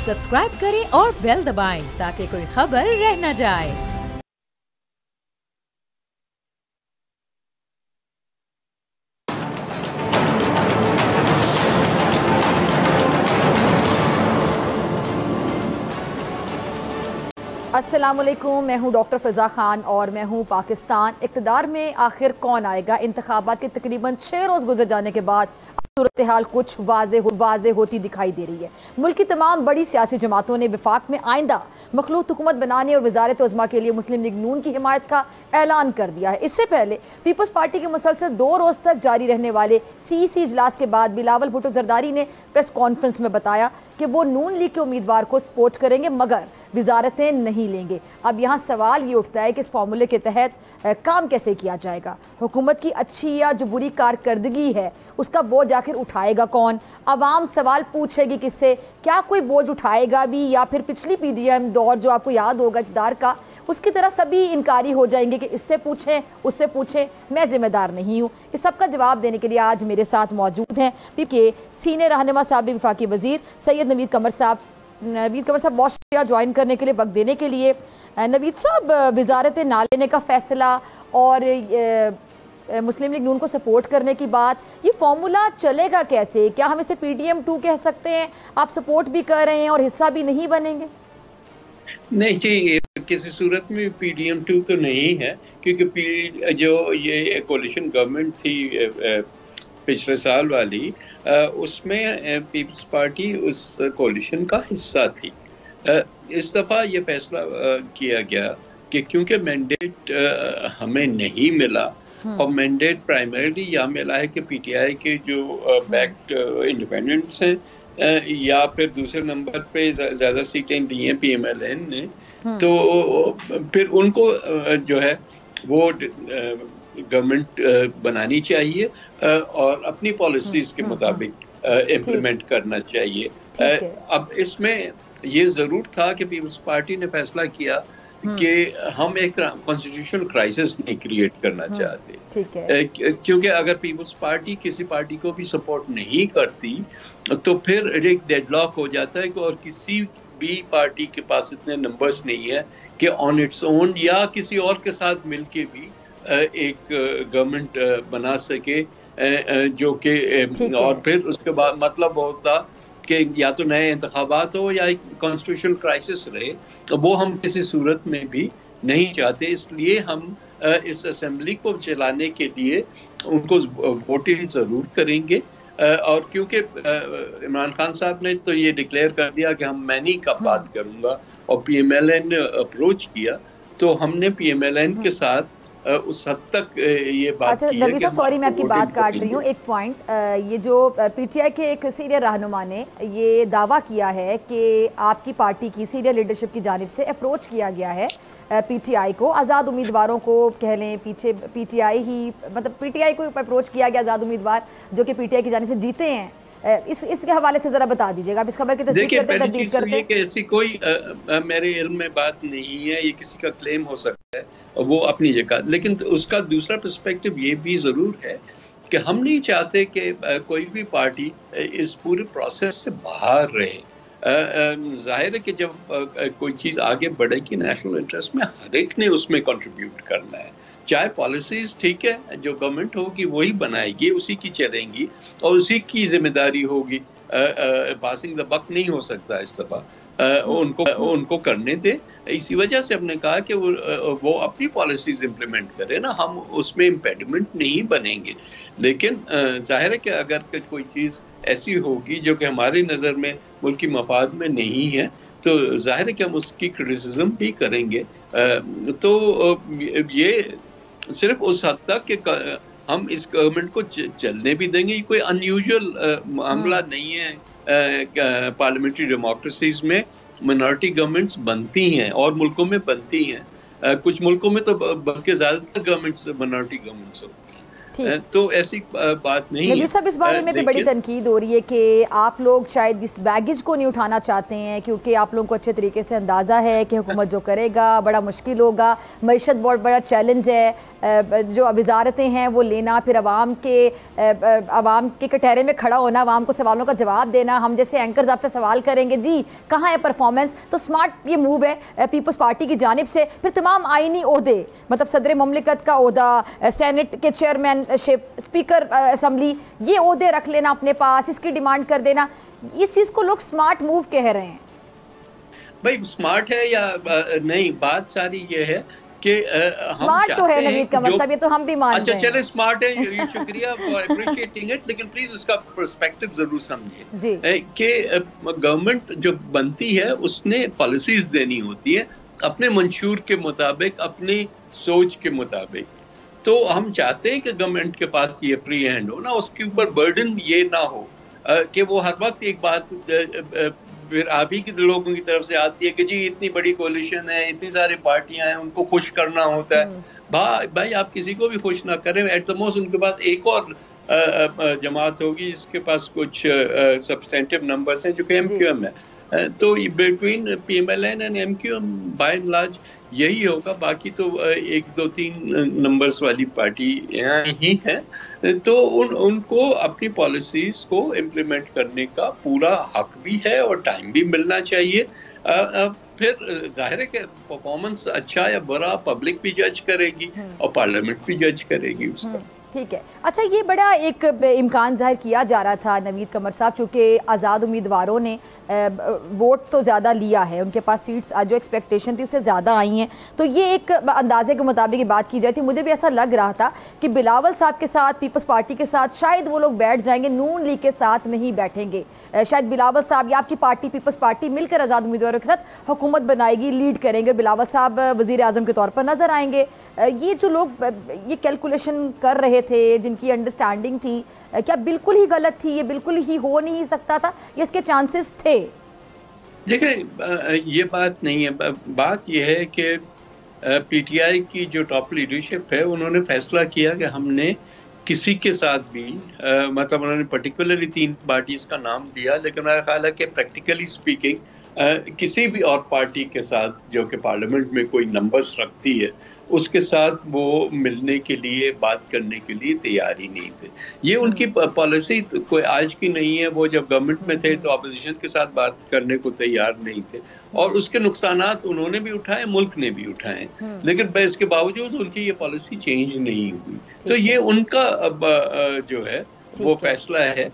Subscribe करें और bell दबाएं ताकि कोई खबर रह न जाए। अस्सलामुअलैकुम, मैं हूं डॉक्टर फ़िज़ा खान और मैं हूं पाकिस्तान इक़्तिदार में आखिर कौन आएगा। इंतखाबात के तकरीबन 6 रोज़ गुजर जाने के बाद सूरत हाल कुछ वाज़े होती दिखाई दे रही है। मुल्क की तमाम बड़ी सियासी जमातों ने वफाक में आइंदा मखलूत हुकूमत बनाने और वज़ारत उज़्मा के लिए मुस्लिम लीग नून की हिमायत का ऐलान कर दिया है। इससे पहले पीपल्स पार्टी के मुसलसल 2 रोज़ तक जारी रहने वाले CEC इजलास के बाद बिलावल भुट्टो ज़रदारी ने प्रेस कॉन्फ्रेंस में बताया कि वो नून लीग के उम्मीदवार को सपोर्ट करेंगे मगर वजारतें नहीं लेंगे। अब यहाँ सवाल ये उठता है कि इस फार्मूले के तहत काम कैसे किया जाएगा। हुकूमत की अच्छी या जो बुरी कारकर्दगी है उसका बोझ आखिर उठाएगा कौन? अवाम सवाल पूछेगी किससे? क्या कोई बोझ उठाएगा भी या फिर पिछली PDM दौर जो आपको याद होगा इक़्तिदार का, उसकी तरह सभी इनकारी हो जाएंगे कि इससे पूछें उससे पूछें, मैं जिम्मेदार नहीं हूँ। इस सब का जवाब देने के लिए आज मेरे साथ मौजूद हैं PIP के सीनियर रहनुमा साबिक़ वफाकी वज़ीर सैयद नवीद कमर साहब। नवीद कमर साहब बहुत शुक्रिया ज्वाइन करने के लिए, वक्त देने के लिए। नवीद साहब, वजारत ना लेने का फ़ैसला और मुस्लिम लीग नून को सपोर्ट करने की बात, ये फार्मूला चलेगा कैसे? क्या हम इसे PDM 2 कह सकते हैं? आप सपोर्ट भी कर रहे हैं और हिस्सा भी नहीं बनेंगे? नहीं जी, किसी सूरत में PDM 2 तो नहीं है, क्योंकि जो ये कोalition गवर्नमेंट थी पिछले साल वाली, उसमें पीपल्स पार्टी उस कोalition का हिस्सा थी। इस दफ़ा ये फैसला किया गया कि क्योंकि मैंडेट हमें नहीं मिला और मैंडेट प्राइमरीली यह मिला है कि PTI के जो बैक्ड इंडिपेंडेंट्स हैं या फिर दूसरे नंबर पे ज़्यादा सीटें दी हैं PMLN ने, तो फिर उनको जो है वो गवर्नमेंट बनानी चाहिए और अपनी पॉलिसीज़ के मुताबिक इम्प्लीमेंट करना चाहिए। अब इसमें ये ज़रूर था कि पीपल्स पार्टी ने फैसला किया कि हम एक कॉन्स्टिट्यूशनल क्राइसिस नहीं क्रिएट करना चाहते, क्योंकि अगर पीपल्स पार्टी किसी पार्टी को भी सपोर्ट नहीं करती तो फिर एक डेडलॉक हो जाता है और किसी भी पार्टी के पास इतने नंबर्स नहीं है कि ऑन इट्स ओन या किसी और के साथ मिलके भी एक गवर्नमेंट बना सके, जो कि और फिर उसके बाद मतलब होता कि या तो नए इंतखाबात हो या एक कॉन्स्टिट्यूशनल क्राइसिस रहे, तो वो हम किसी सूरत में भी नहीं चाहते। इसलिए हम इस असेंबली को चलाने के लिए उनको वोटिंग ज़रूर करेंगे। और क्योंकि इमरान खान साहब ने तो ये डिक्लेयर कर दिया कि मैं नहीं का बात करूँगा और PMLN ने अप्रोच किया, तो हमने PMLN के साथ उस हद तक ये बात अच्छा, की है नबी साहब सॉरी मैं आपकी बात काट रही हूँ, एक पॉइंट, ये जो PTI के एक सीनियर रहनुमा ने ये दावा किया है कि आपकी पार्टी की सीनियर लीडरशिप की जानिब से अप्रोच किया गया है PTI को, आज़ाद उम्मीदवारों को कह लें, पीछे PTI ही मतलब PTI को अप्रोच किया गया, आज़ाद उम्मीदवार जो कि PTI की जानिब से जीते हैं। इसके हवाले से जरा बता दीजिएगा, आप इस खबर की तस्दीक करते हैं, तस्दीक करते हैं? कि ऐसी कोई मेरे इल्म में बात नहीं है, ये किसी का क्लेम हो सकता है वो अपनी जगह, लेकिन उसका दूसरा पर्सपेक्टिव ये भी ज़रूर है कि हम नहीं चाहते कि कोई भी पार्टी इस पूरे प्रोसेस से बाहर रहे। जाहिर है कि जब कोई चीज़ आगे बढ़ेगी नेशनल इंटरेस्ट में हर एक ने उसमें कंट्रीब्यूट करना है, चाहे पॉलिसीज़ ठीक है जो गवर्नमेंट होगी वही बनाएगी, उसी की चलेंगी और उसी की जिम्मेदारी होगी। पासिंग द बक नहीं हो सकता इस दफ़ा, उनको करने दे। इसी वजह से हमने कहा कि वो अपनी पॉलिसीज इम्प्लीमेंट करें ना, हम उसमें इम्पेडिमेंट नहीं बनेंगे। लेकिन जाहिर है कि अगर कोई चीज़ ऐसी होगी जो कि हमारी नज़र में मुल्की मफाद में नहीं है तो जाहिर है कि हम उसकी क्रिटिसिज्म भी करेंगे। तो ये सिर्फ उस हद तक कि हम इस गवर्नमेंट को चलने भी देंगे, कोई अनयूजुअल मामला नहीं है। पार्लियामेंट्री डेमोक्रेसीज में मिनॉरिटी गवर्नमेंट्स बनती हैं और मुल्कों में बनती हैं, कुछ मुल्कों में तो बल्कि ज़्यादातर गवर्नमेंट्स मिनॉरिटी गवर्नमेंट्स होती हैं। तो ऐसी बात नहीं नबी साहब, इस बारे में भी बड़ी तनकीद हो रही है कि आप लोग शायद इस बैगेज को नहीं उठाना चाहते हैं, क्योंकि आप लोगों को अच्छे तरीके से अंदाज़ा है कि हुकूमत जो करेगा बड़ा मुश्किल होगा, मईशत बहुत बड़ा चैलेंज है, जो वजारतें हैं वो लेना, फिर आवाम के कटहरे में खड़ा होना, आवाम को सवालों का जवाब देना, हम जैसे एंकर्स आपसे सवाल करेंगे जी कहाँ है परफॉर्मेंस। तो स्मार्ट ये मूव है पीपल्स पार्टी की जानिब से। फिर तमाम आइनी ओहदे, मतलब सदर मुमलिकत का ओहदा, सेनेट के चेयरमैन, स्पीकर असेंबली, ये ओहदे रख लेना अपने पास, इसकी डिमांड कर देना, इस चीज को लोग स्मार्ट मूव कह रहे हैं। भाई स्मार्ट है या नहीं, बात सारी ये है कि स्मार्ट तो है नवीद कमर साहब, ये तो हम भी मानते हैं। अच्छा चले स्मार्ट है, शुक्रिया फॉर अप्रिशिएटिंग इट, लेकिन प्लीज उसका पर्सपेक्टिव जरूर समझिए कि गवर्नमेंट जो बनती है उसने पॉलिसीज देनी होती है अपने मंशूर के मुताबिक, अपनी सोच के मुताबिक। तो हम चाहते हैं कि गवर्नमेंट के पास ये फ्री हैंड हो ना, उसके ऊपर बर्डन ये ना हो कि वो हर वक्त एक बात फिर आप ही के लोगों की तरफ से आती है कि जी इतनी बड़ी कोलिशन है, इतनी सारी पार्टियां हैं, उनको खुश करना होता है। भाई आप किसी को भी खुश ना करें, एट द मोस्ट उनके पास एक और जमात होगी जिसके पास कुछ सब्सटेंटिव नंबर्स हैं जो कि MQM है। तो between PMLN and MQM by and large यही होगा, बाकी तो 1, 2, 3 नंबर्स वाली पार्टी यहाँ ही है। तो उनको अपनी पॉलिसीज को इम्प्लीमेंट करने का पूरा हक भी है और टाइम भी मिलना चाहिए। फिर जाहिर है कि परफॉर्मेंस अच्छा या बुरा पब्लिक भी जज करेगी और पार्लियामेंट भी जज करेगी उसका। ठीक है। अच्छा, ये बड़ा एक इम्कान जाहिर किया जा रहा था नवीद कमर साहब, चूँकि आज़ाद उम्मीदवारों ने वोट तो ज़्यादा लिया है, उनके पास सीट्स जो एक्सपेक्टेशन थी उससे ज़्यादा आई हैं, तो ये एक अंदाजे के मुताबिक बात की जाती थी। मुझे भी ऐसा लग रहा था कि बिलावल साहब के साथ, पीपल्स पार्टी के साथ शायद वो लोग बैठ जाएंगे, नून लीग के साथ नहीं बैठेंगे। शायद बिलावल साहब या आपकी पार्टी पीपल्स पार्टी मिलकर आज़ाद उम्मीदवारों के साथ हुकूमत बनाएगी, लीड करेंगे, बिलावल साहब वज़ीर आज़म के तौर पर नज़र आएंगे। ये जो लोग ये कैलकुलेशन कर रहे थे, जिनकी अंडरस्टैंडिंग थी, क्या बिल्कुल ही गलत थी? ये बिल्कुल ही हो नहीं सकता था, ये इसके चांसेस थे? देखिए ये बात नहीं है, बात ये है कि PTI की जो टॉप लीडरशिप है उन्होंने फैसला किया कि हमने किसी के साथ भी मतलब उन्होंने पर्टिकुलरली 3 पार्टीज का नाम दिया, लेकिन मेरा ख्याल है कि प्रैक्टिकली स्पीकिंग किसी भी और पार्टी के साथ जो कि पार्लियामेंट में कोई नंबर्स रखती है उसके साथ वो मिलने के लिए, बात करने के लिए तैयार ही नहीं थे। ये उनकी पॉलिसी तो कोई आज की नहीं है, वो जब गवर्नमेंट में थे तो अपोजिशन के साथ बात करने को तैयार नहीं थे और उसके नुकसानात उन्होंने भी उठाए, मुल्क ने भी उठाए, लेकिन इसके बावजूद उनकी ये पॉलिसी चेंज नहीं हुई। तो ये उनका जो है वो फैसला है,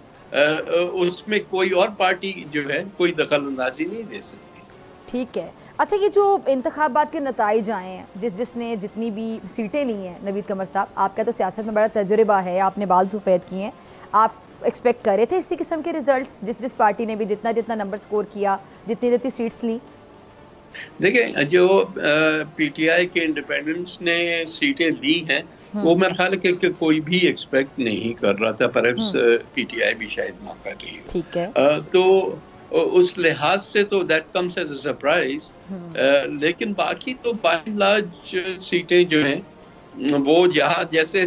उसमें कोई और पार्टी जो है कोई दखल अंदाजी नहीं दे सकती। ठीक है। अच्छा, ये जो इंतखाबात के नताइज आए हैं, जिसने जितनी भी सीटें ली हैं, नवीद कमर साहब आपका तो सियासत में बड़ा तजुर्बा है, आपने बाल सफ़ेद किए हैं, आप एक्सपेक्ट कर रहे थे इसी किस्म के रिजल्ट्स? जिस पार्टी ने भी जितना नंबर स्कोर किया, जितनी सीट्स ली? देखिए, जो PTI के इंडिपेंडेंट्स ने सीटें ली हैं वो मेरे ख्याल है कि कोई भी एक्सपेक्ट नहीं कर रहा था, पर PTI भी शायद ना कर रही है। ठीक है। तो उस लिहाज से तो that comes as a surprise, लेकिन बाकी तो बाय एंड लार्ज सीटें जो हैं वो जहाँ जैसे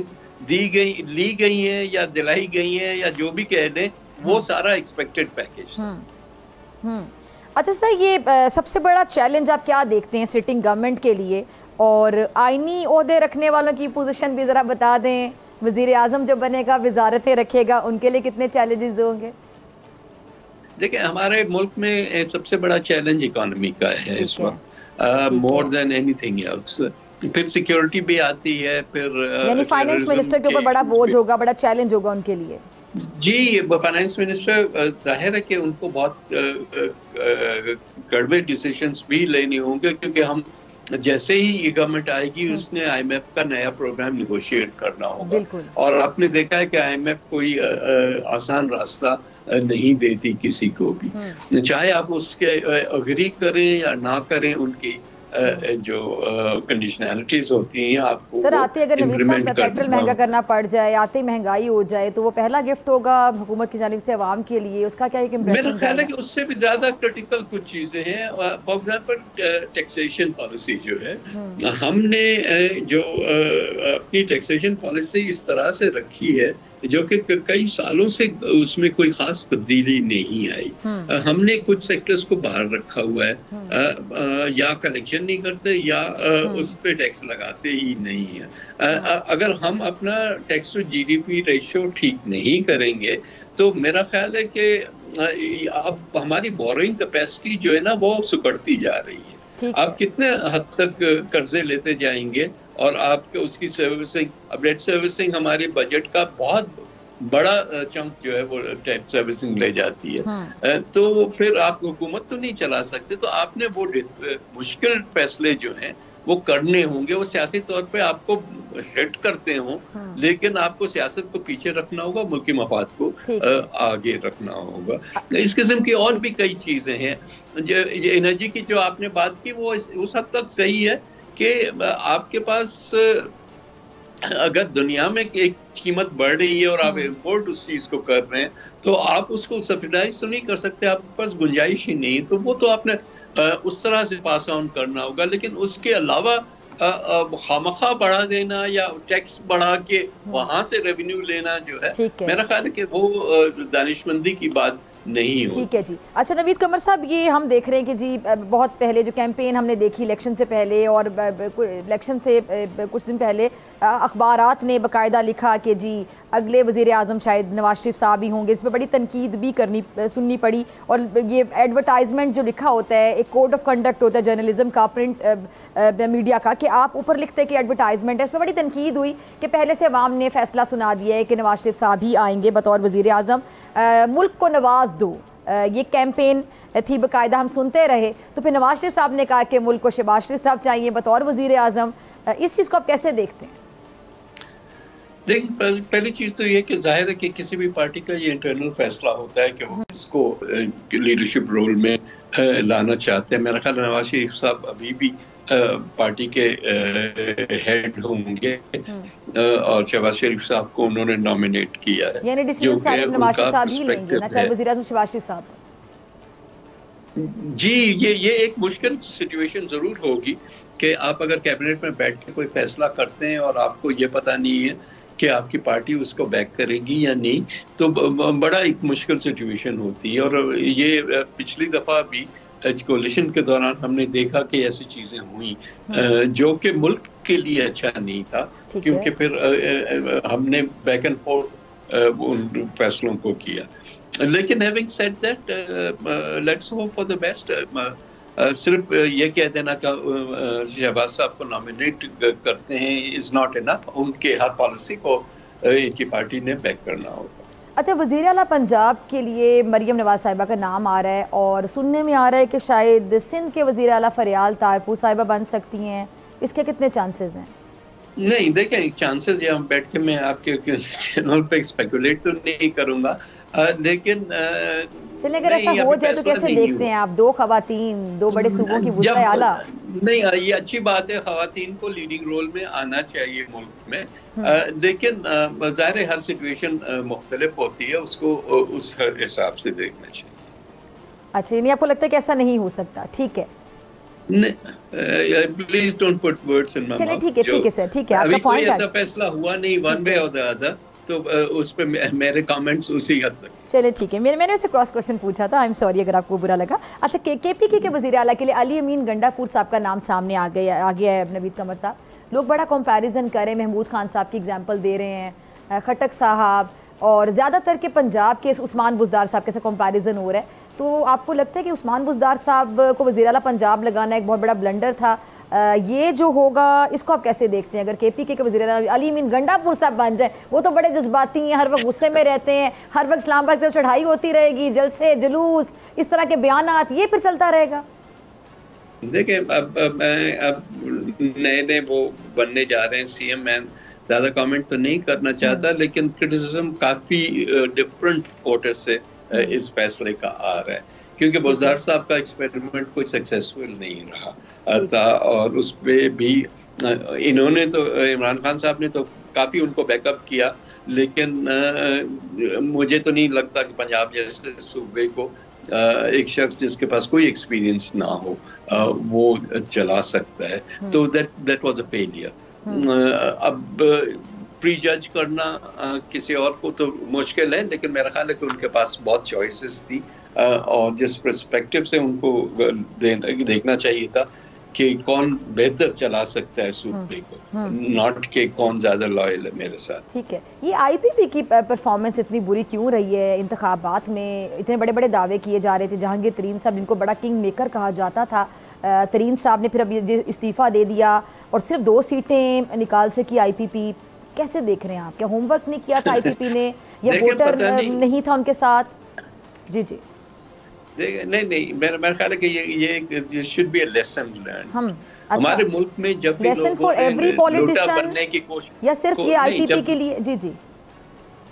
ली गई हैं या दिलाई गई हैं या जो भी कह दें, वो सारा एक्सपेक्टेड पैकेज। अच्छा सर, ये सबसे बड़ा चैलेंज आप क्या देखते हैं सिटिंग गवर्नमेंट के लिए, और आईनी ओहदे रखने वालों की पोजीशन भी ज़रा बता दें। वज़ीर आज़म जो बनेगा, वजारतें रखेगा, उनके लिए कितने चैलेंजेस होंगे? देखिए, हमारे मुल्क में सबसे बड़ा चैलेंज इकोनॉमी का है इस वक्त, मोर देन एनीथिंग एल्स। फिर सिक्योरिटी भी आती है, फिर यानी फाइनेंस मिनिस्टर के ऊपर बड़ा बोझ होगा, बड़ा चैलेंज होगा उनके लिए। जी, फाइनेंस मिनिस्टर जाहिर है कि उनको बहुत कड़वे डिसीजंस भी लेने होंगे, क्योंकि हम जैसे ही ये गवर्नमेंट आएगी उसने IMF का नया प्रोग्राम निगोशिएट करना होगा, और आपने देखा है कि IMF कोई आसान रास्ता नहीं देती किसी को भी, चाहे आप उसके अग्री करें या ना करें उनकी जो कंडीशनैलिटीज होती हैं आपको सर आते अगर नवीद साहब implement पेट्रोल महंगा करना पड़ जाए, आते ही महंगाई हो जाए, तो वो पहला गिफ्ट होगा हुकूमत की जानिब से अवाम के लिए, उसका क्या एक मेरा इम्प्रेशन ख्याल है कि उससे भी ज्यादा क्रिटिकल कुछ चीजें हैं। फॉर एग्जांपल टैक्सेशन पॉलिसी जो है, हमने जो अपनी टैक्सेशन पॉलिसी इस तरह से रखी है जो कि कई सालों से उसमें कोई खास तब्दीली नहीं आई। हमने कुछ सेक्टर्स को बाहर रखा हुआ है, या कलेक्शन नहीं करते या उस पर टैक्स लगाते ही नहीं है। अगर हम अपना टैक्स टू जीडीपी रेशियो ठीक नहीं करेंगे तो मेरा ख्याल है कि अब हमारी बोरोइंग कैपेसिटी जो है ना वो सुकड़ती जा रही है। आप कितने हद तक कर्जे लेते जाएंगे और आपके उसकी सर्विसिंग, अब डेट सर्विसिंग हमारे बजट का बहुत बड़ा चंक जो है वो डेट सर्विसिंग ले जाती है। तो फिर आप हुकूमत तो नहीं चला सकते, तो आपने वो मुश्किल फैसले जो हैं वो करने होंगे। वो सियासी तौर पे आपको हिट करते हों, लेकिन आपको सियासत को पीछे रखना होगा, मुल्की मफाद को आगे रखना होगा। इस किस्म की और भी कई चीजें हैं। जो एनर्जी की जो आपने बात की वो उस हद तक सही है कि आपके पास अगर दुनिया में एक कीमत बढ़ रही है और आप इम्पोर्ट उस चीज को कर रहे हैं तो आप उसको सब्सिडाइज तो नहीं कर सकते, आपके पास गुंजाइश ही नहीं। तो वो तो आपने उस तरह से पास ऑन करना होगा। लेकिन उसके अलावा खामखा बढ़ा देना या टैक्स बढ़ा के वहां से रेवेन्यू लेना जो है, मेरा ख्याल है कि वो दानिशमंदी की बात नहीं हो। ठीक है जी। अच्छा नवीद कमर साहब, ये हम देख रहे हैं कि जी बहुत पहले जो कैंपेन हमने देखी इलेक्शन से पहले और इलेक्शन से कुछ दिन पहले अखबारात ने बाकायदा लिखा कि जी अगले वज़ीर आज़म शायद नवाज शरीफ साहब ही होंगे। इस पर बड़ी तनकीद भी सुननी पड़ी। और ये एडवर्टाइजमेंट जो लिखा होता है, एक कोड ऑफ कंडक्ट होता है जर्नलिज्म का, प्रिंट मीडिया का, कि आप ऊपर लिखते हैं कि एडवर्टाइजमेंट है। इस पर बड़ी तनकीद हुई कि पहले से अवाम ने फैसला सुना दिया है कि नवाज शरीफ साहब ही आएंगे बतौर वज़ीर आज़म, मुल्क को नवाज दो। ये कैंपेन थी, बाकायदा हम सुनते रहे। तो फिर नवाज शरीफ साहब ने कहा कि मुल्क को शहबाज शरीफ साहब चाहिए बतौर वज़ीर आज़म। इस चीज़ को आप कैसे देखते हैं? देखिए, पहली चीज़ तो ये कि जाहिर है कि किसी भी पार्टी का ये इंटरनल फैसला होता है कि वो इसको लीडरशिप रोल में लाना चाहते हैं। मेरा ख्याल नवाज शरीफ साहब अभी भी पार्टी के हेड होंगे और शहबाज शरीफ साहब को उन्होंने नॉमिनेट किया है, यानी डिसीजन सारे नवाज शरीफ साहब ही लेंगे ना, चाहे वज़ीर आज़म शहबाज शरीफ साहब। जी, ये एक मुश्किल सिचुएशन जरूर होगी कि आप अगर कैबिनेट में बैठ के कोई फैसला करते हैं और आपको ये पता नहीं है कि आपकी पार्टी उसको बैक करेगी या नहीं, तो बड़ा एक मुश्किल सिचुएशन होती है। और ये पिछली दफा भी कोलिशन के दौरान हमने देखा कि ऐसी चीजें हुई जो कि मुल्क के लिए अच्छा नहीं था, क्योंकि फिर हमने बैक एंड फोर्थ उन फैसलों को किया। लेकिन having said that, let's hope for the best. सिर्फ ये कह देना कि शहबाज साहब को नॉमिनेट करते हैं इज नॉट इनफ, उनके हर पॉलिसी को इनकी पार्टी ने बैक करना होगा। अच्छा, वज़ीर आला पंजाब के लिए मरियम नवाज साहिबा का नाम आ रहा है और सुनने में आ रहा है कि शायद सिंध के वज़ीर आला फरियाल तारपुर साहिबा बन सकती हैं। इसके कितने चांसेस हैं? नहीं, देखें, चांसेस यहाँ बैठ के मैं आपके चैनल पे स्पेकुलेट तो नहीं करूँगा, लेकिन चलिए अगर ऐसा हो जाए तो कैसे देखते हैं आप? दो खवातीन, दो बड़े सूबों की वज़ीर आला। नहीं, ये अच्छी बात है, खवातीन को लीडिंग रोल में आना चाहिए मुल्क में, लेकिन ज़ाहिर है हर सिचुएशन मुख्तलिफ होती है, उसको उस हिसाब से देखना चाहिए। अच्छा, यानी आपको लगता है कि ऐसा नहीं हो सकता? ठीक है, please don't put words in my mouth. चलिए ठीक है सर, ठीक है, आपका पॉइंट ऐसा फैसला हुआ नहीं वन वे और द अदर, तो उस पे मेरे कमेंट्स उसी हद तक। चलिए ठीक है, मैंने वैसे क्रॉस क्वेश्चन पूछा था, आई एम सॉरी अगर आपको बुरा लगा। अच्छा, केपीके के वज़ीर आला के लिए अली अमीन गंडापुर साहब का नाम सामने आ गया है। नवीद कमर साहब, लोग बड़ा कंपैरिजन कर रहे हैं, महमूद खान साहब की एग्जांपल दे रहे हैं, खटक साहब, और ज़्यादातर के पंजाब के उस्मान बुज़दार साहब के साथ कंपैरिजन हो रहा है। तो आपको लगता है कि उस्मान बुज़दार साहब को वज़ीर आला पंजाब लगाना एक बहुत बड़ा ब्लंडर था? ये जो होगा इसको आप कैसे देखते हैं? अगर केपीके के वज़ीर आला अली अमीन गंडापुर साहब बन जाए, वो तो बड़े जज्बाती हैं, हर वक्त गुस्से में रहते हैं, हर वक्त इस्लामाबाद की तरफ चढ़ाई होती रहेगी, जलसे जुलूस, इस तरह के बयानात, ये फिर चलता रहेगा? देखिए, अब नए वो बनने जा रहे हैं सीएम, मैं ज़्यादा कमेंट तो नहीं करना चाहता, लेकिन क्रिटिसिज्म काफ़ी डिफरेंट क्वार्टर से इस फैसले का आ रहा है क्योंकि बुज़दार साहब का एक्सपेरिमेंट कोई सक्सेसफुल नहीं रहा था, और उस पर भी इन्होंने तो, इमरान खान साहब ने तो काफ़ी उनको बैकअप किया, लेकिन मुझे तो नहीं लगता कि पंजाब जैसे सूबे को एक शख्स जिसके पास कोई एक्सपीरियंस ना हो वो चला सकता है। तो दैट वाज अ फेलियर। अब प्री जज करना किसी और को तो मुश्किल है, लेकिन मेरा ख्याल है कि उनके पास बहुत चॉइसेस थी, और जिस पर्सपेक्टिव से उनको देखना चाहिए था कि कौन बेहतर चला सकता है सूबे को, नॉट के कौन ज्यादा लॉयल है मेरे साथ। ठीक है, ये आईपीपी की परफॉर्मेंस इतनी बुरी क्यों रही है? इंतखाबात में इतने बड़े बड़े दावे किए जा रहे थे, जहांगीर तरीन साहब जिनको बड़ा किंग मेकर कहा जाता था, तरीन साहब ने फिर अब इस्तीफ़ा दे दिया और सिर्फ 2 सीटें निकाल सकी आईपीपी। कैसे देख रहे हैं आप? क्या होमवर्क नहीं किया था आईपीपी ने, या वोटर नहीं था उनके साथ? जी जी नहीं, मेरा ख्याल है कि ये should be a lesson learn. हमारे मुल्क में जब भी लेसन फॉर एवरी पॉलिटिशियन बनने की कोशिश, या सिर्फ ये आईपीपी के लिए? जी जी,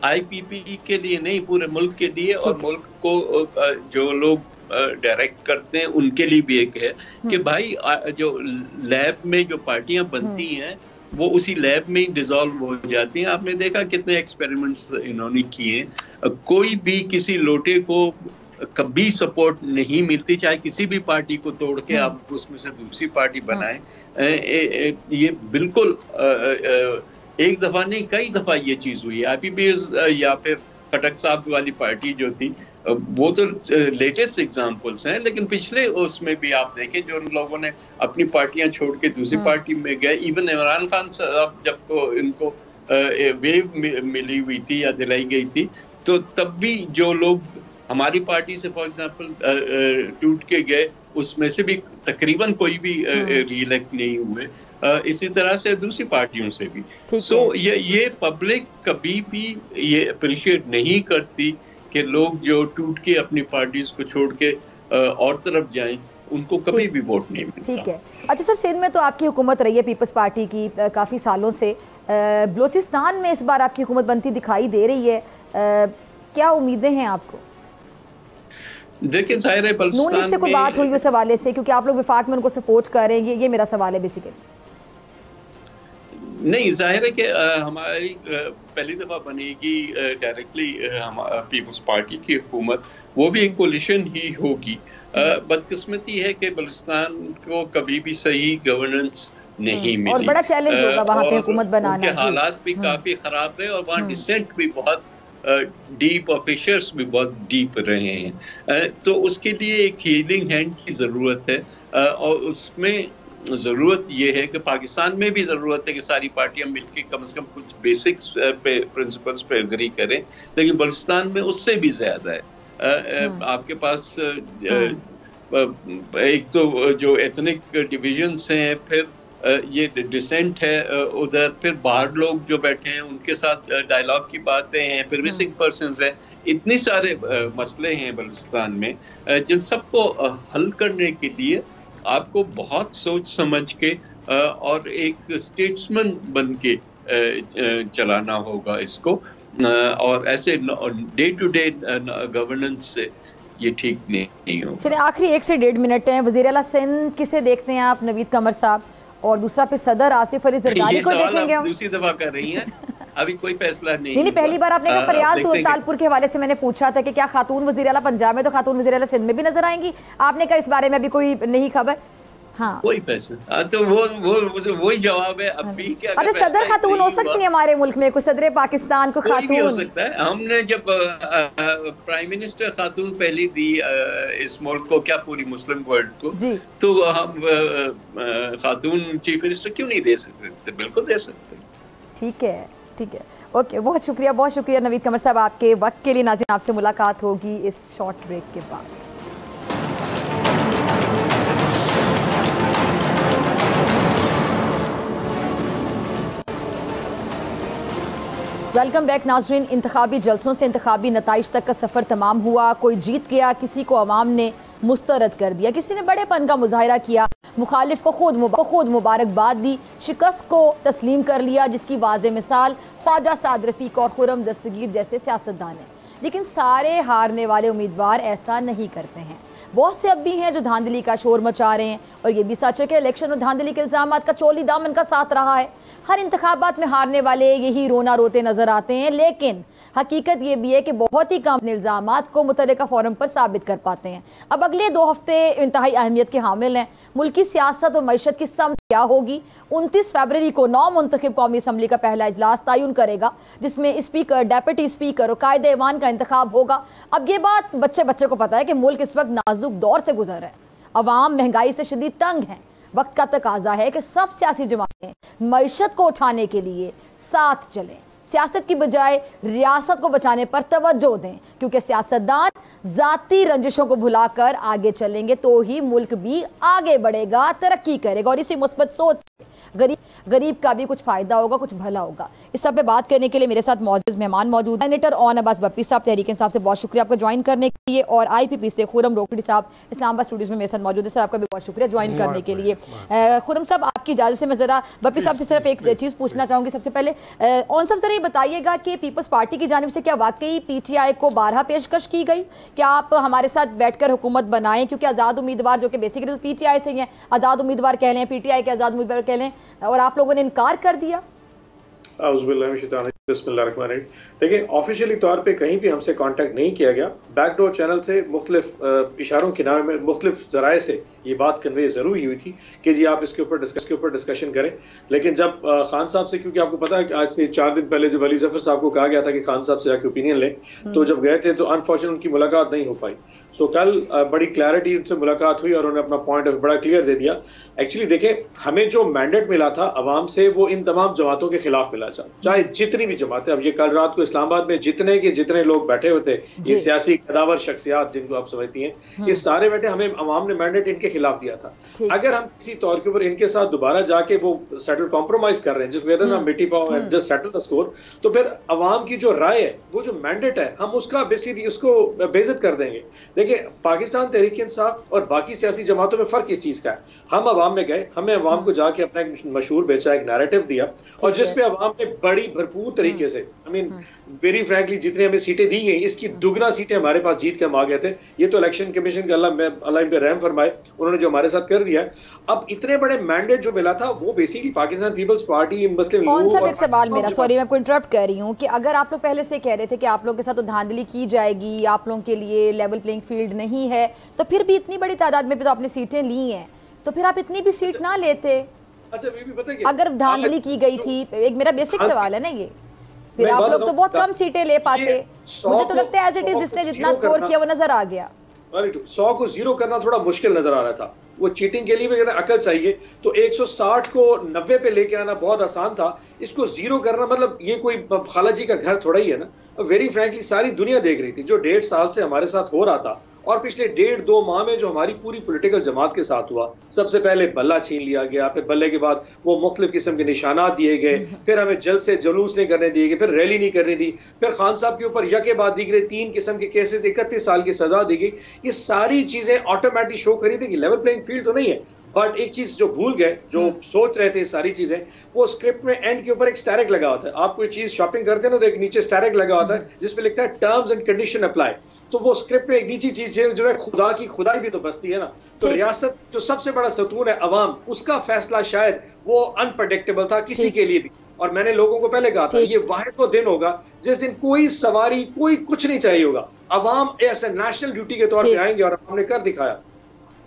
आईपीपी के लिए नहीं, पूरे मुल्क के लिए, और मुल्क को जो लोग डायरेक्ट करते हैं उनके लिए भी एक है कि भाई जो लैब में जो पार्टियां बनती हैं वो उसी लैब में ही डिसॉल्व हो जाती हैं। आपने देखा कितने एक्सपेरिमेंट्स इन्होंने किए। कोई भी किसी लोटे को कभी सपोर्ट नहीं मिलती, चाहे किसी भी पार्टी को तोड़ के आप उसमें से दूसरी पार्टी बनाएं। ये बिल्कुल एक दफा नहीं, कई दफा ये चीज हुई है। आईपीपी या फिर खटक साहब वाली पार्टी जो थी, वो तो लेटेस्ट एग्जांपल्स हैं, लेकिन पिछले उसमें भी आप देखें जो लोगों ने अपनी पार्टियां छोड़ के दूसरी पार्टी में गए। इवन इमरान खान साहब जब तो इनको वेव मिली हुई थी या दिलाई गई थी, तो तब भी जो लोग हमारी पार्टी से फॉर एग्जांपल टूट के गए, उसमें से भी तकरीबन कोई भी रीइलेक्ट नहीं हुए। इसी तरह से दूसरी पार्टियों से भी। सो ये पब्लिक कभी भी ये अप्रिशिएट नहीं करती कि लोग जो टूट के अपनी पार्टीज को छोड़ के और तरफ जाएं, उनको कभी भी वोट नहीं मिलता। ठीक है। अच्छा सर, सिंध में तो आपकी हुकूमत रही है पीपल्स पार्टी की काफ़ी सालों से। बलूचिस्तान में इस बार आपकी हुकूमत बनती दिखाई दे रही है, क्या उम्मीदें हैं आपको? देखिए, जाहिर है बलूचिस्तान से कोई बात हुई उस हवाले से, क्योंकि आप लोग विफाक में उनको सपोर्ट कर रहे हैं, ये मेरा सवाल है बेसिकली। नहीं, जाहिर है कि हमारी पहली दफ़ा बनेगी डायरेक्टली पीपल्स पार्टी की हुकूमत, वो भी एक कोलिशन ही होगी। बदकिस्मती है कि बलूचिस्तान को कभी भी सही गवर्नेंस नहीं मिली, और बड़ा चैलेंज होगा वहाँ पे हुकूमत बनाना। हालात भी काफ़ी ख़राब रहे और वहाँ डिसेंट भी बहुत डीप और फिशर्स भी बहुत डीप रहे हैं। तो उसके लिए एक हीलिंग हैंड की ज़रूरत है, और उसमें ज़रूरत ये है कि पाकिस्तान में भी ज़रूरत है कि सारी पार्टियां मिलकर कम से कम कुछ बेसिक्स पे, प्रिंसिपल्स पे एग्री करें, लेकिन बलूचिस्तान में उससे भी ज़्यादा है। आपके पास एक तो जो एथनिक डिविजन्स हैं, फिर ये डिसेंट है उधर, फिर बाहर लोग जो बैठे हैं उनके साथ डायलॉग की बातें हैं, फिर मिसिंग पर्सन्स हैं, इतने सारे मसले हैं बलूचिस्तान में, जिन सबको हल करने के लिए आपको बहुत सोच समझ के और एक स्टेट्समैन बन के चलाना होगा इसको, और ऐसे डे टू डे गवर्नेंस से ये ठीक नहीं होगा। चलिए, आखिरी 1 से 1.5 मिनट हैं। वज़ीर आला सिंध किसे देखते हैं आप? नवीद कमर साहब, और दूसरा फिर सदर आसिफ अली ज़रदारी को देखेंगे हम? दूसरी दफा कर रही हैं, अभी कोई फैसला नहीं। पहली बार आपने कहा फरियाद तालपुर के हवाले से मैंने पूछा था कि क्या खातून वज़ीर आला पंजाब में तो खातून वज़ीर आला सिंध में भी नजर आएंगी? आपने कहा इस बारे में अभी कोई नहीं खबर। हाँ, कोई फैसला तो वही जवाब है। अब भी क्या, अरे सदर खातून हो सकती है हमारे मुल्क में, कोई सदर पाकिस्तान को खातून हो सकता है। हमने जब प्राइम मिनिस्टर खातून पहली दी इस मुल्क को, क्या पूरी मुस्लिम वर्ल्ड को जी, तो हम खातून चीफ मिनिस्टर क्यों नहीं दे सकते? बिल्कुल दे सकते। ठीक है, ठीक है, ओके, बहुत शुक्रिया नवीद कमर साहब आपके वक्त के लिए। नाज़रीन, आपसे मुलाकात होगी इस शॉर्ट ब्रेक के बाद। वेलकम बैक नाजरीन। इंतखाबी जलसों से इंतखाबी नताइज तक का सफ़र तमाम हुआ। कोई जीत गया, किसी को अवाम ने मुस्तरद कर दिया, किसी ने बड़ेपन का मुजाहरा किया, मुखालिफ को खुद मुबारकबाद दी, शिकस्त को तस्लीम कर लिया, जिसकी वाज़े मिसाल ख्वाजा साद रफ़ीक और खुर्रम दस्तगीर जैसे सियासतदान हैं। लेकिन सारे हारने वाले उम्मीदवार ऐसा नहीं करते हैं। बहुत से अब भी हैं जो धांधली का शोर मचा रहे हैं, और ये भी सच है कि इलेक्शन और धांधली के इल्ज़ामात का चोली दामन का साथ रहा है। हर इंतखाबात में हारने वाले यही रोना रोते नजर आते हैं, लेकिन हकीकत ये भी है कि बहुत ही कम इल्ज़ामात को मुतल्लिका फोरम पर साबित कर पाते हैं। अब अगले 2 हफ्ते इंतहाई अहमियत के हामिल हैं। मुल्क की सियासत और मईशत की समत क्या होगी? 29 फरवरी को नौ मुंतखब कौमी असम्बली का पहला इजलास तयन करेगा, जिसमें स्पीकर, डेप्यूटी स्पीकर और कायदे ईवान का इंतखाब होगा। अब ये बात बच्चे बच्चे को पता है कि मुल्क इस वक्त नाजुक दौर से गुजर रहा है। अवाम महंगाई से शदीद तंग है। वक्त का तकाजा है कि सब सियासी जमातें मईशत को उठाने के लिए साथ चलें, सियासत की बजाय रियासत को बचाने पर तवज्जो दें, क्योंकि सियासतदान जाती रंजिशों को भुलाकर आगे चलेंगे तो ही मुल्क भी आगे बढ़ेगा, तरक्की करेगा, और इसी मुस्बत सोच गरीब का भी कुछ फायदा होगा, कुछ भला होगा। इस सब पे बात करने के लिए मेरे साथ मौजूद मेहमान मौजूद हैं। सेनेटर ऑन अब्बास बप्पी साहब, तहरीक इंसाफ से बहुत शुक्रिया आपका ज्वाइन करने के लिए, और IPP से खुरम रोकड़ी साहब इस्लामाबाद स्टूडियोज में मेरे साथ मौजूद है। सर आपका भी बहुत शुक्रिया ज्वाइन करने के लिए। खुरम साहब, आपकी इजाज़त से मैं ज़रा बप्पी साहब से सिर्फ एक चीज़ पूछना चाहूँगी। सबसे पहले ऑन साहब सर ये बताइएगा कि पीपल्स पार्टी की जानिब से क्या वाकई PTI को 12 पेशकश की गई कि आप हमारे साथ बैठकर हुकूमत बनाएं, क्योंकि आज़ाद उम्मीदवार जो कि बेसिकली तो PTI से ही हैं, आज़ाद उम्मीदवार कह लें, PTI के आज़ाद उम्मीदवार कह लें, और आप लोगों ने इनकार कर दिया। देखिए, ऑफिशियली तौर पे कहीं भी हमसे कांटेक्ट नहीं किया गया। बैकडोर चैनल से मुख्तलिफ इशारों के नाम में मुख्तलिफ जराए से ये बात कन्वे जरूर हुई थी कि जी आप इसके ऊपर डिस्कशन करें। लेकिन जब खान साहब से, क्योंकि आपको पता है कि आज से 4 दिन पहले जब अली जफर साहब को कहा गया था कि खान साहब से जाके ओपिनियन लें, तो जब गए थे तो अनफॉर्चुनेट उनकी मुलाकात नहीं हो पाई। सो कल बड़ी क्लैरिटी उनसे मुलाकात हुई और उन्होंने अपना पॉइंट बड़ा क्लियर दे दिया। एक्चुअली देखें, हमें जो मैंडेट मिला था अवाम से वो इन तमाम जमातों के खिलाफ मिला, चाहे जितनी भी जमातें। अब ये कल रात को इस्लामाबाद में जितने लोग बैठे हुए थे, ये सियासी कदावर शख्सियात जिनको आप समझती हैं, ये सारे बैठे, हमें अवाम ने मैंडेट इनके खिलाफ दिया था। अगर हम किसी तौर के ऊपर इनके साथ दोबारा जाके वो सेटल कॉम्प्रोमाइज कर रहे हैं, जिसको कहते हैं ना मिट्टी पाओ and just settle the score, तो फिर अवाम की जो राय है, वो जो मैंडेट है, हम उसका बेसिकली उसको बेइज्जत कर देंगे। देखिए, पाकिस्तान तहरीक इंसाफ और बाकी सियासी जमातों में फर्क इस चीज का है। हम अवाम में गए, हमें अवाम को जाके अपना एक मशहूर बेचा, एक नैरेटिव दिया, और जिसपे अवाम ने बड़ी भरपूर तरीके से, आई मीन वेरी फ्रैंकली, जितनी हमें सीटें दी गई इसकी दुगना सीटें हमारे पास जीत के हम आ गए थे। ये तो इलेक्शन कमीशन का अल्लाह इन पे रहम फरमाए, उन्होंने जो हमारे साथ कर दिया। अब इतने बड़े मैंडेट जो मिला था वो बेसिकली पाकिस्तान पीपल्स पार्टी, मुस्लिम कौन सा एक सवाल मेरा, सॉरी मैं आपको इंटरप्ट कर रही हूँ, कि अगर आप लोग पहले से कह रहे थे कि आप लोगों के साथ तो धांधली की जाएगी, आप लोगों के लिए लेवल प्लेइंग फील्ड नहीं है, तो फिर भी इतनी बड़ी तादाद में भी तो आपने सीटें ली हैं, तो फिर आप इतनी भी सीट ना लेते। अच्छा, ये भी पता है अगर धांधली की गई थी, एक मेरा बेसिक सवाल है ना ये, फिर आप लोग तो बहुत कम सीटें ले पाते। मुझे तो लगता है एज इट इज जिसने जितना स्कोर किया वो नजर आ गया। 100 को 0 करना थोड़ा मुश्किल नजर आ रहा था। वो चीटिंग के लिए भी कहते हैं अकल चाहिए, तो 160 को 90 पे लेके आना बहुत आसान था। इसको 0 करना मतलब ये कोई खाला जी का घर थोड़ा ही है ना। वेरी फ्रैंकली सारी दुनिया देख रही थी जो 1.5 साल से हमारे साथ हो रहा था, और पिछले 1.5-2 माह में जो हमारी पूरी पॉलिटिकल जमात के साथ हुआ। सबसे पहले बल्ला छीन लिया गया, फिर बल्ले के बाद वो मुख्तलिफ किस्म के निशानात दिए गए, फिर हमें जलसे जुलूस नहीं करने दिए गए, फिर रैली नहीं करने दी, फिर खान साहब के ऊपर यके बाद दी गई 3 किस्म के केसेस, 31 साल की सजा दी गई। ये सारी चीजें ऑटोमेटिक शो करी थी कि लेवल प्लेइंग फील्ड तो नहीं है। बट एक चीज जो भूल गए, जो सोच रहे थे सारी चीजें, वो स्क्रिप्ट में एंड के ऊपर एक स्टैरिक लगा होता है। आप कोई चीज शॉपिंग करते हैं ना, तो एक नीचे स्टैरिक लगा होता है जिसमें लिखता है टर्म्स एंड कंडीशन अप्लाई। तो वो स्क्रिप्ट में एक नीची चीज जो है, खुदा की खुदाई भी तो बसती है ना। तो रियासत जो सबसे बड़ा सतून है अवाम, उसका फैसला शायद वो अनप्रडिक्टेबल था किसी के लिए भी। और मैंने लोगों को पहले कहा था, ये वाहिद वो दिन होगा जिस दिन कोई सवारी, कोई कुछ नहीं चाहिए होगा, अवाम ऐसे नेशनल ड्यूटी के तौर पे आएंगे, और हमने कर दिखाया।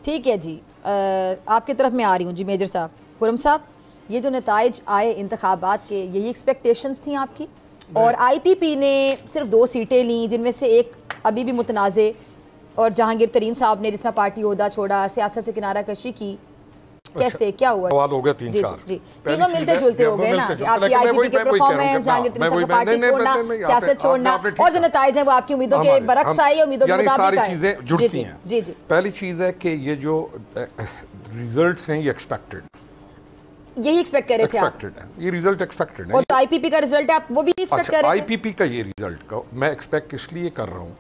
ठीक है जी, आपकी तरफ मैं आ रही हूँ जी मेजर साहब। खुरम साहब, ये जो नताइज आए इंतखाबात के, यही एक्सपेक्टेशंस थी आपकी? और IPP ने सिर्फ 2 सीटें ली, जिनमें से एक अभी भी मुतनाज़े, और जहांगीर तरीन साहब ने जिसने पार्टी ओहदा छोड़ा, सियासत से किनारा कशी की, कैसे क्या हुआ? सवाल हो गया 3-4 जी, तीनों मिलते जुलते हो गए ना, आपकी IPP के परफॉर्मेंस, जहांगीर तरीन साहब का पार्टी छोड़ना, सियासत छोड़ना, और जो नताइज है वो आपकी उम्मीदों के बरक्स आई, उम्मीदों के मुताबिक सारी चीजें जुड़ती हैं। जी जी, पहली चीज है कि ये जो रिजल्ट्स हैं ये एक्सपेक्टेड, यही एक्सपेक्ट कर रहे थे आप? ये रिजल्ट एक्सपेक्टेड है, और जो IPP का रिजल्ट है आप वो भी एक्सपेक्ट कर रहे थे? IPP का ये रिजल्ट का मैं एक्सपेक्ट इसलिए कर रहा हूँ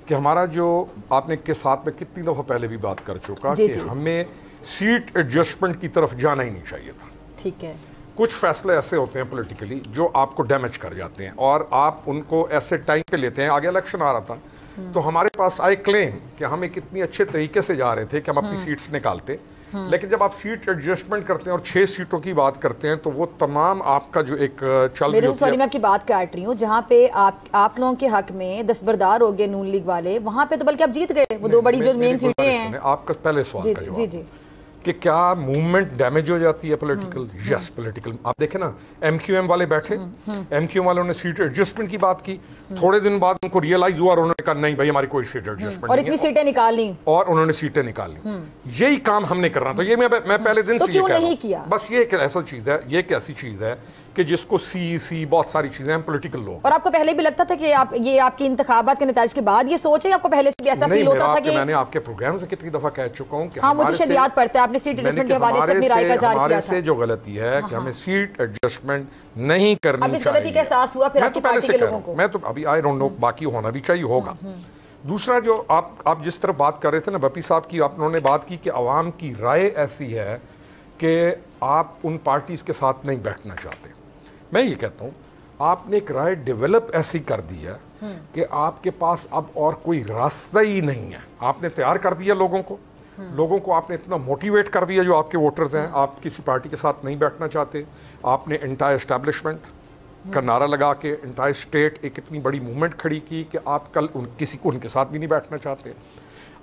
कि हमारा जो, आपने के साथ में कितनी दफ़ा पहले भी बात कर चुका कि हमें सीट एडजस्टमेंट की तरफ जाना ही नहीं चाहिए था। ठीक है, कुछ फैसले ऐसे होते हैं पॉलिटिकली जो आपको डैमेज कर जाते हैं, और आप उनको ऐसे टाइम पे लेते हैं। आगे इलेक्शन आ रहा था, तो हमारे पास आए क्लेम कि हम एक इतनी अच्छे तरीके से जा रहे थे कि हम अपनी सीट्स निकालते, लेकिन जब आप सीट एडजस्टमेंट करते हैं और 6 सीटों की बात करते हैं तो वो तमाम आपका जो एक चल मेरे सॉरी मैं आपकी बात काट रही हूँ, जहाँ पे आप लोगों के हक में दस्तबरदार हो गए नून लीग वाले, वहाँ पे तो बल्कि आप जीत गए, वो 2 बड़ी जो मेन सीटें हैं। आपका पहले सवाल का जवाब कि क्या मूवमेंट डैमेज हो जाती है पॉलिटिकल? Yes, political. आप देखें ना, एमक्यूएम वाले बैठे, एमक्यूएम वालों ने सीट एडजस्टमेंट की बात की, थोड़े दिन बाद उनको रियलाइज हुआ और उन्होंने कहा नहीं भाई हमारी कोई सीट एडजस्टमेंट और इतनी सीटें निकाल ली, और उन्होंने सीटें निकाल ली। यही काम हमने करना था, ये मैं पहले दिन से क्यों नहीं किया? बस ये एक ऐसा चीज है, ये एक ऐसी चीज है कि जिसको सीईसी बहुत सारी चीजें हैं पॉलिटिकल लोग। और आपको पहले भी लगता था कि ये आपकी इंतखाबात के नतीजे के बाद ये सोच है, आपको पहले से भी ऐसा फील होता था कि मैंने आपके प्रोग्राम से कितनी दफा कह चुका हूं कि हाँ, मुझे शायद याद पड़ता है आपने सीट एडजस्टमेंट के हवाले से अपनी राय का इज़हार किया था। से जो गलती है कि हमें सीट एडजस्टमेंट नहीं करनी चाहिए। अब इस गलती का एहसास हुआ फिर आपकी पार्टी के लोगों को? मैं तो अभी आई डोंट नो, बाकी होना भी चाहिए होगा। दूसरा जो आप जिस तरह बात कर रहे थे ना बपी साहब की, आप उन्होंने बात की कि आवाम की राय ऐसी है कि आप उन पार्टीज के साथ नहीं बैठना चाहते। मैं ये कहता हूँ आपने एक राय डेवलप ऐसी कर दी है कि आपके पास अब और कोई रास्ता ही नहीं है। आपने तैयार कर दिया लोगों को आपने इतना मोटिवेट कर दिया जो आपके वोटर्स हैं, आप किसी पार्टी के साथ नहीं बैठना चाहते। आपने एंटायर एस्टैब्लिशमेंट का नारा लगा के एंटायर स्टेट एक इतनी बड़ी मूवमेंट खड़ी की कि आप कल किसी को उनके साथ भी नहीं बैठना चाहते।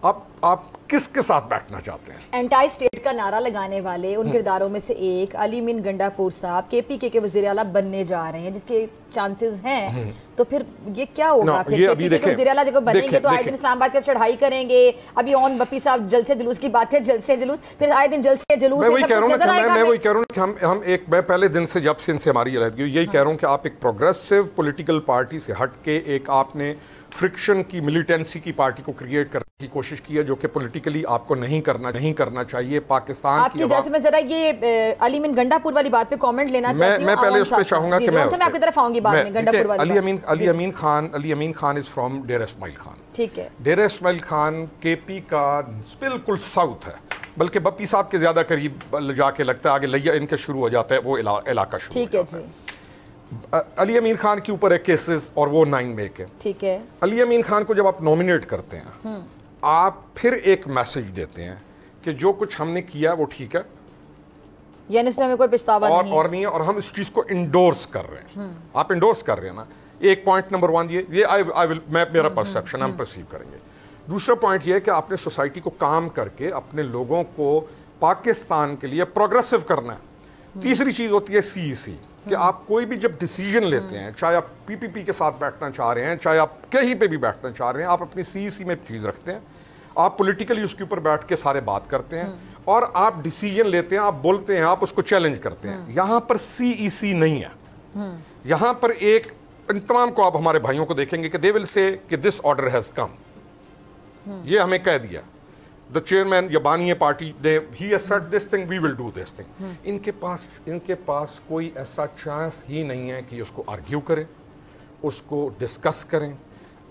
अब आप किसके साथ बैठना चाहते हैं? एंटाई स्टेट का नारा लगाने वाले उन किरदारों में से एक अली मीन गंडापुर साहब केपीके के वज़ीर आला बनने जा रहे हैं, जिसके चांसेस हैं, तो फिर ये क्या होगा? फिर केपीके के वज़ीर आला जब बनेंगे तो आए दिन इस्लामाबाद की चढ़ाई करेंगे। अभी ऑन बपी साहब जलसे जुलूस की बात करें, जलसे जुलूस, फिर आए दिन जलसे जुलूस। मैं वही कह रहा हूँ कि हम एक, मैं पहले दिन से जब से इनसे हमारी अलहदगी यही कह रहा हूँ कि आप एक प्रोग्रेसिव पॉलिटिकल पार्टी से हट के एक आपने फ्रिक्शन की मिलिटेंसी की पार्टी को क्रिएट करने की कोशिश की है, जो कि पॉलिटिकली आपको नहीं करना चाहिए। पाकिस्तान आपकी जैसे मैं जरा ये अली मीन गंडापुर वाली बात पे कमेंट लेना चाहती हूं। मैं पहले उस पे चाहूंगा कि मैं आपकी तरफ आऊंगी बाद में गंडापुर वाली। अली अमीन खान इज फ्रॉम डेरा इस्माइल खान। ठीक है, डेरा इस्माइल खान केपी का बिल्कुल साउथ है, बल्कि बप्पी साहब के ज्यादा करीब जाके लगता है, आगे लिया इनके शुरू हो जाता है वो इलाका शुरू। ठीक है जी। अली अमीन खान के ऊपर एक केसेस और वो 9 में है। ठीक है, अली अमीन खान को जब आप नॉमिनेट करते हैं आप फिर एक मैसेज देते हैं कि जो कुछ हमने किया वो ठीक है, यानी इसमें हमें कोई पछतावा नहीं है। और नहीं है, और हम इस चीज को इंडोर्स कर रहे हैं। आप इंडोर्स कर रहे हैं ना। एक पॉइंट नंबर 1 ये आई विल, मेरा परसेप्शन हम परसीव करेंगे। दूसरा पॉइंट ये है कि आपने सोसाइटी को काम करके अपने लोगों को पाकिस्तान के लिए प्रोग्रेसिव करना है। तीसरी चीज होती है सीईसी, कि आप कोई भी जब डिसीजन लेते हैं, चाहे आप पीपीपी के साथ बैठना चाह रहे हैं, चाहे आप कहीं पे भी बैठना चाह रहे हैं, आप अपनी सीईसी में चीज़ रखते हैं, आप पॉलिटिकली उसके ऊपर बैठ के सारे बात करते हैं और आप डिसीजन लेते हैं, आप बोलते हैं, आप उसको चैलेंज करते हैं। यहाँ पर सीईसी नहीं है। यहाँ पर एक इन तमाम को आप हमारे भाइयों को देखेंगे कि दे विल से कि दिस ऑर्डर हैज कम, ये हमें कह दिया द चेयरमैन या बानी पार्टी ने he has said this thing, we will do this thing. इनके पास कोई ऐसा चांस ही नहीं है कि उसको आर्ग्यू करें, उसको डिस्कस करें।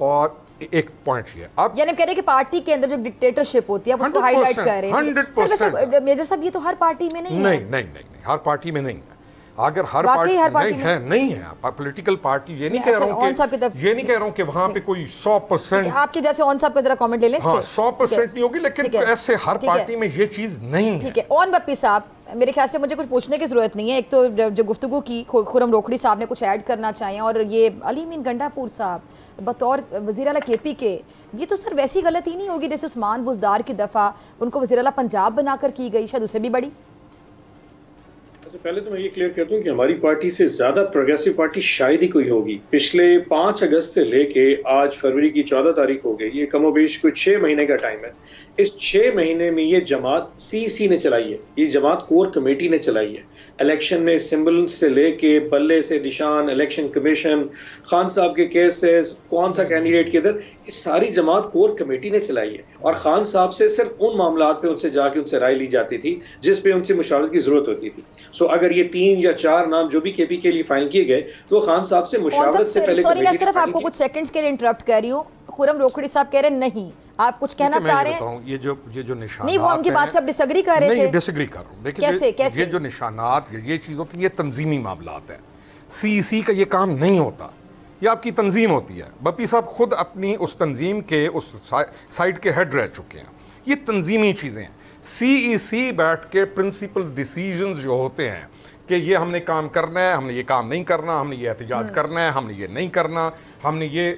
और एक पॉइंट ये अब यानी कह रहे हैं कि पार्टी के अंदर जो डिक्टेटरशिप होती है उसको हाईलाइट कर रहे हैं। 100% मेजर साहब ये तो हर पार्टी में नहीं है। नहीं, हर पार्टी में नहीं है। अगर हर पार्टी नहीं है पॉलिटिकल पार्टी, ये नहीं कह रहा हूँ कि वहाँ पे कोई 100% आपके जैसे ऑन साहब का जरा कमेंट ले लें। हाँ, 100% नहीं होगी, लेकिन ऐसे हर पार्टी में ये चीज नहीं है। ठीक है, ऑन बप्पी साहब, मेरे ख्याल से मुझे कुछ पूछने की जरूरत नहीं है। एक तो जो गुफ्तगू की खुरम रोखड़ी साहब ने कुछ ऐड करना चाहिए, और ये अली मीन गंडापुर साहब बतौर वज़ीर आला केपी के, ये तो सर वैसी गलती नहीं होगी जैसे उस्मान बुज़दार की दफ़ा उनको वज़ीर आला पंजाब बनाकर की गई, शायद उससे भी बड़ी। पहले तो मैं ये क्लियर कर दूं कि हमारी पार्टी से ज्यादा प्रोग्रेसिव पार्टी शायद ही कोई होगी। पिछले 5 अगस्त से लेके आज फरवरी की 14 तारीख हो गई, ये कमोबेश कोई 6 महीने का टाइम है। इस 6 महीने में ये जमात सीसी ने चलाई है, ये जमात कोर कमेटी ने चलाई है। इलेक्शन में सिंबल से लेके बल्ले से निशान, इलेक्शन कमीशन, खान साहब के केसेस, कौन सा कैंडिडेट किधर, इस सारी जमात कोर कमेटी ने चलाई है। और खान साहब से सिर्फ उन मामलात पे उनसे जाके उनसे राय ली जाती थी जिस पे उनसे मुशावरत की जरूरत होती थी। सो अगर ये 3 या 4 नाम जो भी केपी के लिए फाइनल किए गए तो खान साहब से मुशावरत से पहले। सॉरी, मैं सिर्फ आपको कुछ सेकंड्स के लिए इंटरप्ट कर रही हूँ। खुरम रोखड़ी साहब कह रहे हैं नहीं, आप कुछ कहना चाह रहे हैं? ये जो निशानात नहीं, वो उनकी बात से आप डिसएग्री कर रहे थे। नहीं, डिसएग्री कर रहा हूं। देखिए कैसे ये जो निशानात, ये चीज होती है, ये तंजीमी मामलात है। सीईसी का ये काम नहीं होता ये आपकी तंजीम होती है। बप्पी साहब खुद अपनी उस तंजीम के उस साइड के हेड रह चुके हैं। ये तंजीमी चीज़ें हैं। CEC बैठ के प्रिंसिपल डिसीजंस जो होते हैं कि ये हमने काम करना है, हमने ये काम नहीं करना, हमने ये एहतजाज करना है, हमने ये नहीं करना, हमने ये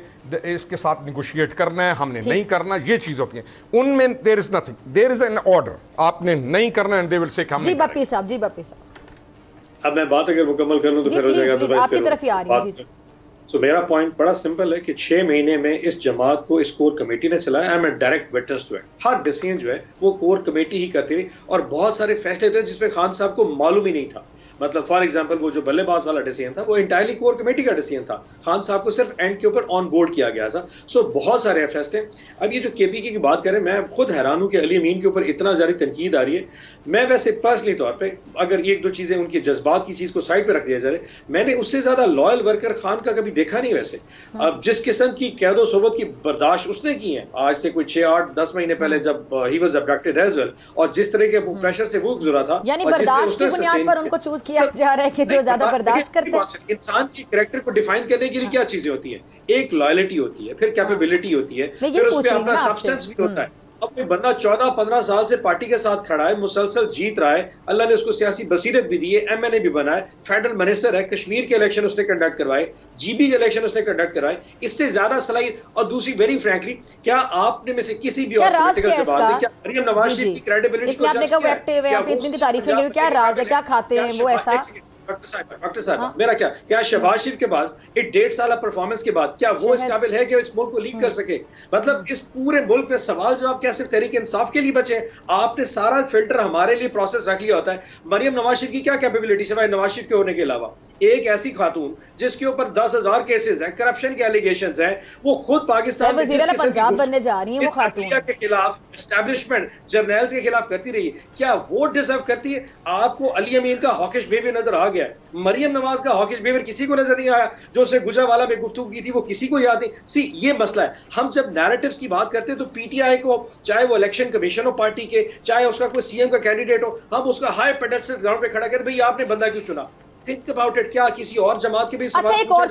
इसके साथ निगोशिएट करना है, हमने नहीं करना, ये चीज़ होती है। उनमें there is nothing, there is an order, आपने नहीं करना एंड दे विल से कि हम जी बप्पी साहब अब मैं बात अगर मुकम्मल कर लूं तो फिर हो जाएगा, आपकी तरफ ही आ रही है। जी सो मेरा पॉइंट बड़ा सिंपल है कि 6 महीने में इस जमात को इस कोर कमेटी ने चलाया। I am direct witness to it. हर डिसीजन जो है वो कोर कमेटी ही करती रही और बहुत सारे फैसले थे जिसमें खान साहब को मालूम ही नहीं था। मतलब फॉर एग्जांपल वो जो बल्लेबाज वाला डिसीजन था वो इंटायरली कोर कमेटी का डिसीजन था, खान साहब को सिर्फ एंड के ऊपर ऑन बोर्ड किया गया था। सो बहुत सारे एफएस थे। अब ये जो केपीके की बात करें, मैं खुद हैरान हूं कि अली अमीन के ऊपर इतना ज़्यादा तनकीद आ रही है। मैं वैसे पर्सनली तौर पे अगर एक दो चीज़ें उनकी जज्बात की चीज़ को साइड पे रख दिया जाए, मैंने उससे ज़्यादा लॉयल वर्कर खान का कभी देखा नहीं वैसे। अब जिस किस्म की कैदो सोबत की बर्दाश्त उसने की है आज से कोई 6, 8, 10 महीने पहले जब he was abducted as well, और जिस तरह के प्रेशर से वो गुजरा था, यानी बर्दाश्त की बुनियाद पर उनको चूज किया जा रहा है कि जो ज्यादा बर्दाश्त करते हैं। इंसान की कैरेक्टर को डिफाइन करने के लिए क्या चीजें होती हैं? एक लॉयल्टी होती है, फिर कैपेबिलिटी होती है, फिर उसमें अपना सब्सटेंस भी होता है। अब कोई बंदा 14-15 साल से पार्टी के साथ खड़ा है, मुसलसल जीत रहा है, अल्लाह ने उसको सियासी बसीरत भी दी है, MNA भी बना है, फेडरल मिनिस्टर है, कश्मीर के इलेक्शन उसने कंडक्ट करवाए, GB के इलेक्शन उसने कंडक्ट करवाए, इससे ज्यादा सलाहियत। और दूसरी वेरी फ्रैंकली, क्या आपने में से किसी भी क्या राज क्या इसका? क्या मरियम नवाज शरीफ की क्रेडिबिलिटी को आपने कहा वो एक्टिव है, आपने इतनी तारीफें की, क्या राज है, क्या खाते हैं वो ऐसा? डॉक्टर साहब मेरा क्या शहबाज शरीफ के पास 1.5 साल परफॉर्मेंस के बाद क्या वो इस काबिल है कि इस मुल्क को लीड कर सके? मतलब इस पूरे मुल्क में सवाल जवाब क्या सिर्फ तहरीक इंसाफ के लिए बचे? आपने सारा फिल्टर हमारे लिए प्रोसेस रख लिया होता है। मरियम नवाज शरीफ की क्या कैपेबिलिटी सिवाय नवाज शरीफ के होने के अलावा? एक ऐसी खातून जिसके ऊपर 10,000 केसेस हैं, करप्शन के एलिगेशंस हैं, वो खुद पाकिस्तान में पंजाब बनने जा रही है, वो खातून के खिलाफ, एस्टैब्लिशमेंट जर्नल्स के खिलाफ करती रही। क्या वो डिजर्व करती है? आपको अली अमीन का हॉकिश बिहेवियर नजर आ गया, मरियम नवाज का हॉकिश बिहेवियर किसी को नजर नहीं आया, जो उसने गुजरावाला में गुफ्तगू की थी वो किसी को याद नहीं। सी ये मसला है। हम जब नैरेटिव्स की बात करते हैं तो PTI को, चाहे वो इलेक्शन कमीशन हो पार्टी के, चाहे उसका कोई CM का कैंडिडेट हो, हम उसका हाई पेडेस्टल ग्राउंड पे खड़ा करते भाई आपने बंदा क्यों चुना? Think about it, क्या किसी और जमात के भी अच्छा एक और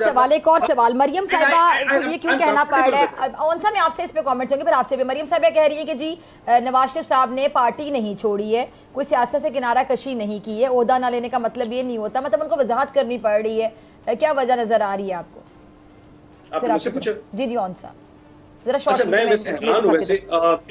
सवाल मरियम साहिबा को ये क्यों कहना पड़ रहा है? औंसा मैं आपसे इस पे कमेंट्स होंगे, फिर आपसे भी। मरियम साहिबा कह रही है कि जी नवाज शरीफ साहब ने पार्टी नहीं छोड़ी है, कोई सियासत से किनारा कशी नहीं की है, ओहदा ना लेने का मतलब ये नहीं होता, मतलब उनको वजाहत करनी पड़ रही है, क्या वजह नजर आ रही है आपको? आप मुझसे पूछे। जी औंसा अच्छा, मैं वैसे हैरान हूं वैसे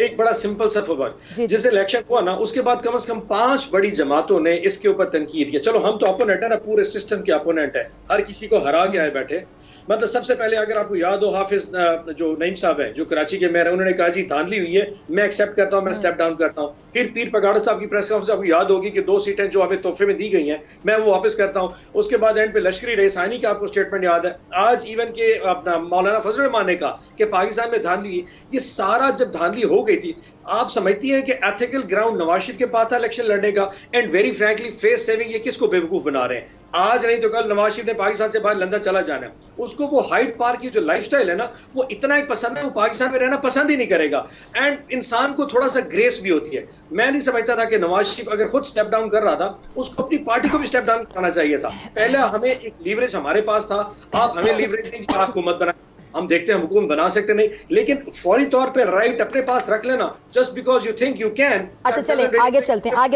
एक बड़ा सिंपल सा फवाद, जिस इलेक्शन हुआ ना उसके बाद कम से कम 5 बड़ी जमातों ने इसके ऊपर तनकीद किया। चलो हम तो अपोनेंट है ना, पूरे सिस्टम के अपोनेंट है, हर किसी को हरा के आए बैठे। मतलब सबसे पहले अगर आपको याद हो, हाफिज जो नईम साहब है जो कराची के मेयर, उन्होंने कहा जी धांधली हुई है, मैं एक्सेप्ट करता हूं, मैं स्टेप डाउन करता हूं। फिर पीर पगाड़ा साहब की प्रेस कॉन्फ्रेंस आपको याद होगी कि 2 सीटें जो हमें तोहफे में दी गई हैं मैं वो वापस करता हूं। उसके बाद एंड पे लश्करी रईसानी का आपको स्टेटमेंट याद है, आज इवन के अपना मौलाना फजल रहमान ने कहा कि पाकिस्तान में धांधली। ये सारा जब धांधली हो गई थी, आप समझती हैं कि एथिकल ग्राउंड नवाज शरीफ के पास था इलेक्शन लड़ने का, and very frankly face saving ये किसको बेवकूफ बना रहे हैं? आज नहीं तो कल नवाज शरीफ ने पाकिस्तान से बाहर लंदन चला जाना है, उसको वो हाइड पार्क की जो लाइफस्टाइल है ना वो इतना एक पसंद है, वो पाकिस्तान में रहना पसंद ही नहीं करेगा। एंड इंसान को थोड़ा सा ग्रेस भी होती है। मैं नहीं समझता था कि नवाज शरीफ अगर खुद स्टेप डाउन कर रहा था, उसको अपनी पार्टी को भी स्टेप डाउन करना चाहिए था। पहले हमें एक लीवरेज हमारे पास था, आप हमें लीवरेज नहीं, आप हुकूमत बना, हम देखते हैं हुकूमत बना सकते नहीं, लेकिन फौरी तौर पे राइट अपने पास रख लेना just because you think you can. अच्छा चले आगे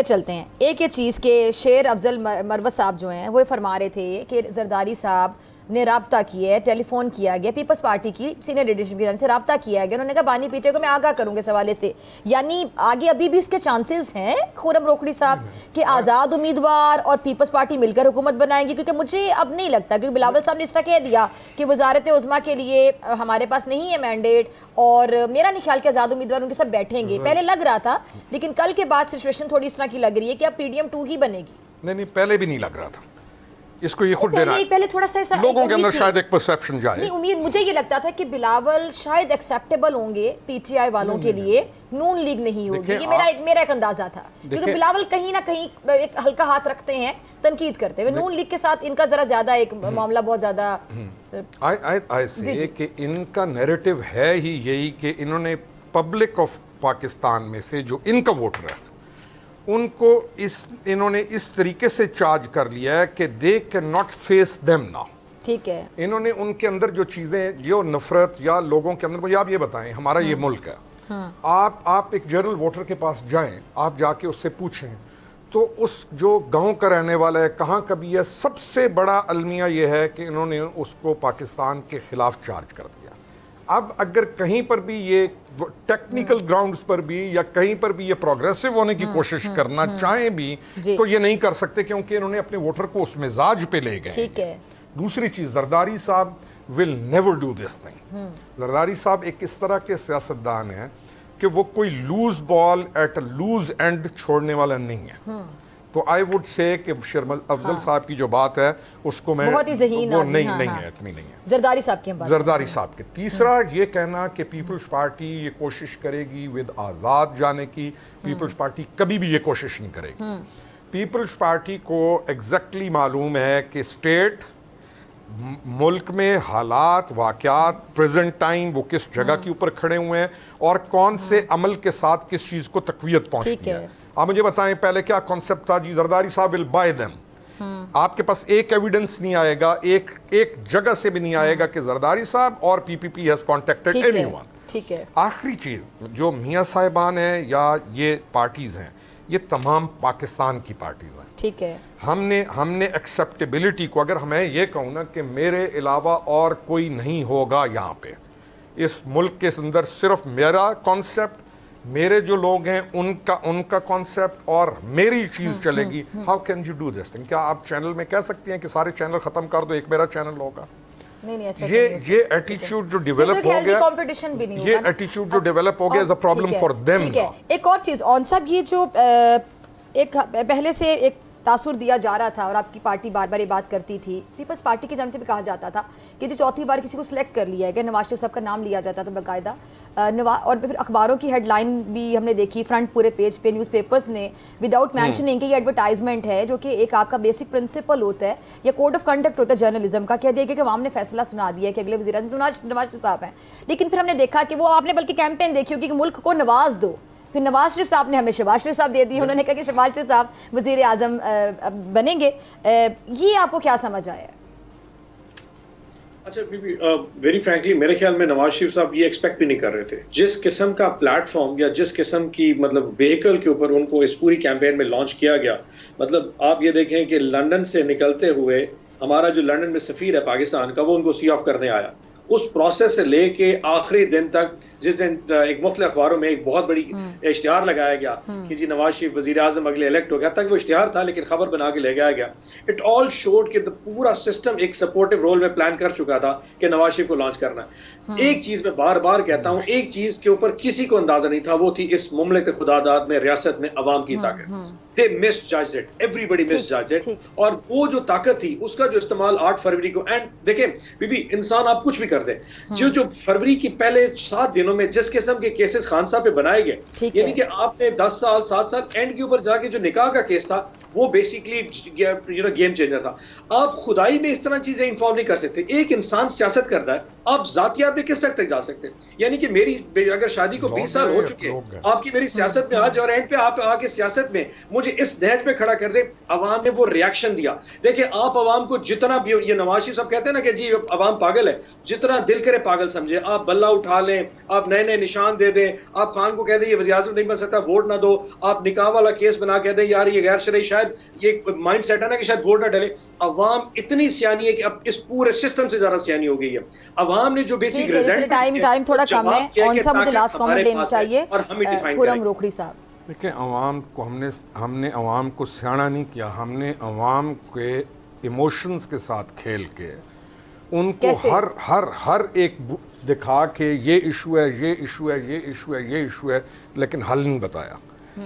चलते हैं। एक ये चीज़ के शेर अफजल मरवत साहब जो हैं वो फरमा रहे थे कि जरदारी साहब ने राब्ता किया है, टेलीफोन किया गया, पीपल्स पार्टी की सीनियर लीडरशिप की से राब्ता किया गया, उन्होंने कहा बानी पीटे को मैं आगाह करूंगे इस हवाले से। यानी आगे अभी भी इसके चांसेस हैं खुर्रम रोकड़ी साहब कि आज़ाद उम्मीदवार और पीपल्स पार्टी मिलकर हुकूमत बनाएंगी? क्योंकि मुझे अब नहीं लगता, क्योंकि बिलावल साहब ने इस तरह कह दिया कि वजारत उज़्मा के लिए हमारे पास नहीं है मैंडेट, और मेरा नहीं ख्याल कि आज़ाद उम्मीदवार उनके सब बैठेंगे। पहले लग रहा था, लेकिन कल के बाद सिचुएशन थोड़ी इस तरह की लग रही है कि अब PDM 2 ही बनेगी। नहीं, पहले भी नहीं लग रहा था, इसको ये खुद देना पहले थोड़ा सा लोगों के अंदर शायद एक परसेप्शन जाए। नहीं, उम्मीद मुझे ये लगता था कि बिलावल शायद एक्सेप्टेबल होंगे PTI वालों के लिए, नून लीग नहीं होगी, ये मेरा एक अंदाजा था, क्योंकि बिलावल कहीं ना कहीं एक हल्का हाथ रखते हैं तनकीद करते हुए। नून लीग के साथ इनका जरा ज्यादा एक मामला बहुत ज्यादा आई से कि इनका नैरेटिव है ही यही कि इन्होंने पब्लिक ऑफ पाकिस्तान में से जो इनका वोटर है उनको इन्होंने इस तरीके से चार्ज कर लिया है कि they can not face them now. ठीक है, इन्होंने उनके अंदर जो चीज़ें, जो नफरत या लोगों के अंदर, मुझे आप ये बताएं, हमारा ये मुल्क है, आप एक जनरल वोटर के पास जाएं, आप जाके उससे पूछें तो उस जो गांव का रहने वाला है, कहाँ का भी है, सबसे बड़ा अलमिया ये है कि इन्होंने उसको पाकिस्तान के खिलाफ चार्ज कर दिया। अब अगर कहीं पर भी ये टेक्निकल ग्राउंड्स पर भी या कहीं पर भी ये प्रोग्रेसिव होने की कोशिश करना चाहें भी तो ये नहीं कर सकते, क्योंकि इन्होंने अपने वोटर को उस मिजाज पे ले गए। ठीक है। दूसरी चीज, जरदारी साहब will never do this thing. Zardari साहब एक इस तरह के सियासतदान हैं कि वो कोई loose ball at a loose end छोड़ने वाला नहीं है। तो आई वुड से कि शेर अफजल साहब की जो बात है उसको मैं बहुत ही ज़हीन वो आदमी, नहीं है, इतनी नहीं है। जरदारी साहब की बात, जरदारी साहब के। तीसरा ये कहना कि पीपल्स पार्टी ये कोशिश करेगी विद आज़ाद जाने की, पीपल्स पार्टी कभी भी ये कोशिश नहीं करेगी। पीपल्स पार्टी को एग्जैक्टली मालूम है कि स्टेट, मुल्क में हालात, वाक़यात, प्रेजेंट टाइम वो किस जगह के ऊपर खड़े हुए हैं और कौन से अमल के साथ किस चीज़ को तक़वियत पहुंचती है। आप मुझे बताएं पहले क्या कॉन्सेप्ट था जी? जरदारी साहब विल बाय देम। आपके पास एक एविडेंस नहीं आएगा, एक जगह से भी नहीं आएगा कि जरदारी साहब और पीपीपी हैज कॉन्टेक्टेड एनीवन। ठीक है। आखिरी चीज जो मियां साहिबान हैं या ये पार्टीज हैं, ये तमाम पाकिस्तान की पार्टीज हैं। ठीक है। हमने एक्सेप्टेबिलिटी को, अगर मैं ये कहूँ ना कि मेरे अलावा और कोई नहीं होगा यहाँ पे इस मुल्क के अंदर, सिर्फ मेरा कॉन्सेप्ट, मेरे जो लोग हैं उनका कॉन्सेप्ट और मेरी चीज चलेगी। How can you do this thing? क्या आप चैनल में कह सकती हैं कि सारे चैनल खत्म कर दो, एक मेरा चैनल होगा? नहीं, ऐसा ये एटीट्यूड जो डेवलप हो गया, कंपटीशन भी नहीं, ये एटीट्यूड जो डेवलप हो गया is a problem for them. ठीक है। एक और चीज ऑन साहब, ये जो एक पहले से एक तासुर दिया जा रहा था और आपकी पार्टी बार बार ये बात करती थी, पीपल्स पार्टी की जानब से भी कहा जाता था कि जो चौथी बार किसी को सिलेक्ट कर लिया है, नवाज शरीफ साहब का नाम लिया जाता था बाकायदा, और फिर अखबारों की हेडलाइन भी हमने देखी, फ्रंट पूरे पेज पे न्यूज़पेपर्स ने विदाउट मैंशनिंग कि ये एडवर्टाइजमेंट है, जो कि एक आपका बेसिक प्रिंसिपल होता है या कोड ऑफ कंडक्ट होता है जर्नलिज्म का, कह दिया कि अवाम ने फैसला सुना दिया कि अगले वज़ीर नवाज शरीफ साहब हैं। लेकिन फिर हमने देखा कि वो आपने बल्कि कैंपेन देखी होगी कि मुल्क को नवाज दो, फिर नवाज शरीफ साहब ने हमें शहबाज शरीफ साहब दे दी, उन्होंने कहा कि शहबाज शरीफ साहब वज़ीर आज़म बनेंगे। ये आपको क्या समझ आया? अच्छा बीबी, वेरी फ्रैंकली मेरे ख्याल में नवाज शरीफ साहब ये एक्सपेक्ट भी नहीं कर रहे थे। जिस किस्म का प्लेटफॉर्म या जिस किस्म की मतलब व्हीकल के ऊपर उनको इस पूरी कैंपेन में लॉन्च किया गया, मतलब आप ये देखें कि लंदन से निकलते हुए हमारा जो लंदन में सफ़ीर है पाकिस्तान का, वो उनको सी ऑफ करने आया। उस प्रोसेस से लेके आखिरी दिन तक, जिस दिन एक मुख्तलिफ अखबारों में एक बहुत बड़ी इश्तिहार लगाया गया कि जी नवाज शरीफ वज़ीर आज़म अगले इलेक्ट हो गया, तक वो इश्तिहार था लेकिन खबर बना के ले गया गया। इट ऑल शोड कि पूरा सिस्टम एक सपोर्टिव रोल में प्लान कर चुका था कि नवाज शरीफ को लॉन्च करना। एक चीज मैं बार बार कहता हूँ, एक चीज के ऊपर किसी को अंदाजा नहीं था, वो थी इस मुमलिक खुदादाद में, रियासत में अवाम की ताकत। They misjudged it. Everybody misjudged it. और वो जो ताकत थी उसका जो इस्तेमाल 8 फरवरी को, एंड देखें बीबी, इंसान आप कुछ भी कर दे, जो फरवरी की पहले 7 दिनों में जिस किस्म के केसेस खान साहब पे बनाए गए, यानी कि आपने 10 साल 7 साल एंड के ऊपर जाके जो निकाह का केस था वो बेसिकली गेम चेंजर था। आप खुदाई में इस तरह चीजें इन्फॉर्म नहीं कर सकते। एक इंसान सियासत करता है, आप जातियात में किस तक जा सकते हैं? यानी कि मेरी अगर शादी को 20 साल हो चुके हैं, आपकी मेरी सियासत में आज और एंड पे आप आके सियासत में मुझे इस दहज पे खड़ा कर दे। अवाम ने वो रिएक्शन दिया। देखिए, आप अवाम को जितना भी, ये नवाज शरीफ साहब कहते हैं ना कि जी अवाम पागल है, जितना दिल करे पागल समझे, आप बल्ला उठा लें, आप नए नए निशान दे दें, आप खान को कह दें ये वज़ीर आज़म नहीं बन सकता, वोट ना दो, आप निकाह वाला केस बना कह दें यार ये गैर शरई, शायद ये माइंड सेट है ना कि शायद वोट ना डले। अवाम इतनी सियानी है कि अब इस पूरे सिस्टम से ज्यादा सियानी हो गई है। अवाम ने जो बेसिक टाइम थोड़ा कम है, कौन सा मुझे लास्ट कमेंट लेना चाहिए और हम डिफाइन खुरम रोकड़ी साहब। देखिए, अवाम को हमने अवाम को सियाना नहीं किया, हमने अवाम के इमोशंस के साथ खेल के उनको हर एक दिखा के ये इशू है, ये इशू है, ये इशू है, ये इशू है, लेकिन हल नहीं बताया।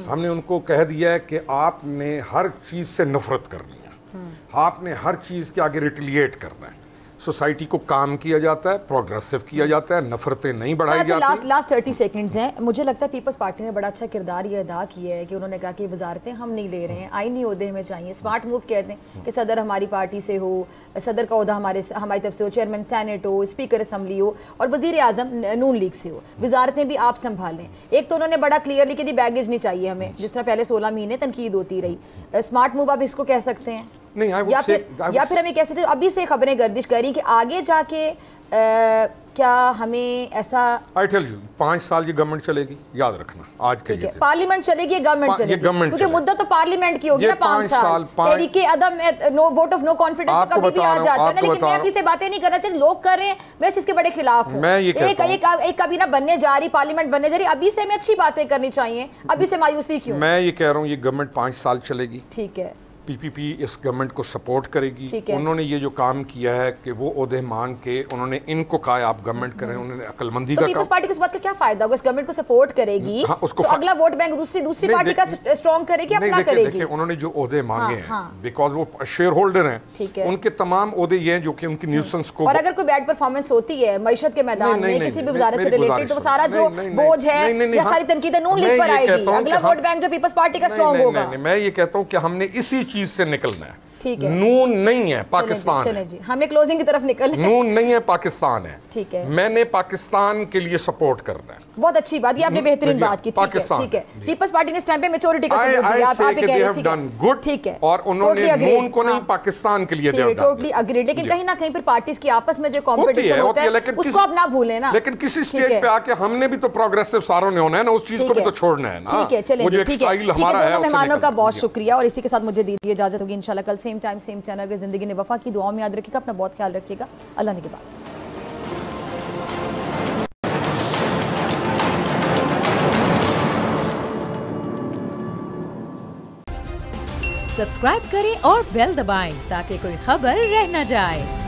हमने उनको कह दिया है कि आपने हर चीज़ से नफरत करनी है, आपने हर चीज़ के आगे रिटिलिएट करना है। सोसाइटी को काम किया जाता है, प्रोग्रेसिव किया जाता है, नफरतें नहीं बढ़ाई जाती। लास्ट 30 सेकंड्स हैं। मुझे लगता है पीपल्स पार्टी ने बड़ा अच्छा किरदार ये अदा किया है कि उन्होंने कहा कि वजारतें हम नहीं ले रहे हैं, आईनी ओहदे हमें चाहिए। स्मार्ट मूव कहते हैं कि सदर हमारी पार्टी से हो, सदर का ओहदा हमारी तरफ से हो, चेयरमैन सेनेट हो, स्पीकर असम्बली हो और वज़ीर आज़म नून लीग से हो, वजारतें भी आप संभालें। एक तो उन्होंने बड़ा क्लियरली कि बैगेज नहीं चाहिए हमें, जिस तरह पहले 16 महीने तनकीद होती रही। स्मार्ट मूव आप इसको कह सकते हैं? नहीं, या फिर हम ये कह सकते हैं अभी से खबरें गर्दिश कर रही कि आगे जाके क्या हमें ऐसा, आई टेल यू 5 साल ये गवर्नमेंट चलेगी, याद रखना आज के लिए पार्लियामेंट चलेगी, गवर्नमेंट चलेगी, क्योंकि मुद्दा तो पार्लियामेंट की होगी ना 5 साल। तहरीक अदम no vote of no confidence तो कभी भी आ जाता है ना, लेकिन मैं अभी से बातें नहीं करना चाहिए, लोग कर रहे हैं, मैं इसके बड़े खिलाफ हूँ। एक काबीना बनने जा रही, पार्लियामेंट बनने जा रही, अभी से हमें अच्छी बातें करनी चाहिए, अभी से मायूसी क्यों? मैं ये कह रहा हूँ ये गवर्नमेंट 5 साल चलेगी, ठीक है, पीपीपी इस गवर्नमेंट को सपोर्ट करेगी। उन्होंने ये जो काम किया है कि वो ओहदे मांग के उन्होंने इनको कहा आप गवर्नमेंट करें, उन्होंने अक्लमंदी का पीपल्स पार्टी को इस बात का क्या फायदा होगा? इस गवर्नमेंट को सपोर्ट करेगी तो अगला वोट बैंक दूसरी पार्टी का स्ट्रॉन्ग करेगी, अपना करेगी। उन्होंने जो ओहदे मांगे हैं बिकॉज वो शेयर होल्डर हैं, उनके तमाम ओहदे ये हैं जो कि उनकी न्यूसेंस को, और अगर कोई बैड परफॉर्मेंस होती है मईशत के मैदान में किसी भी वजारत से रिलेटेड तो सारा जो बोझ है या सारी तनकीदें नून लीग पर आएगी, अगला वोट बैंक जो पीपल्स पार्टी का स्ट्रॉन्ग होगा। मैं ये कहता हूँ कि हमने इसी चीज से निकलना है। ठीक है, नून नहीं है, पाकिस्तान है जी, हमें क्लोजिंग की तरफ निकलना है। नून नहीं है, पाकिस्तान है। ठीक है, मैंने पाकिस्तान के लिए सपोर्ट करना है। बहुत अच्छी बात, ये आपने बेहतरीन बात की। ठीक है, पीपल्स पार्टी ने स्टैंप पे मैच्योरिटी का सबूत दिया, आप भी कह रहे हैं ठीक है, और उन्होंने नून को नहीं पाकिस्तान के लिए दिया, टोटली एग्रीड। लेकिन कहीं ना कहीं फिर पार्टीज की आपस में जो कंपटीशन होता है उसको आप ना भूलें ना। लेकिन किसी स्टेट पे आके हमने भी तो प्रोग्रेसिव सारों ने होना है ना, उस चीज को भी तो छोड़ना है ना। ठीक है, चलिए ठीक है, दोनों मेहमानों का बहुत शुक्रिया, और इसी के साथ मुझे दीजिए इजाजत होगी। इंशाल्लाह कल सेम टाइम सेम चैनल पे जिंदगी ने वफा की दुआओं में याद रखिएगा, अपना बहुत ख्याल रखिएगा। अल्लाह के बाद सब्सक्राइब करें और बेल दबाएं ताकि कोई खबर रह न जाए।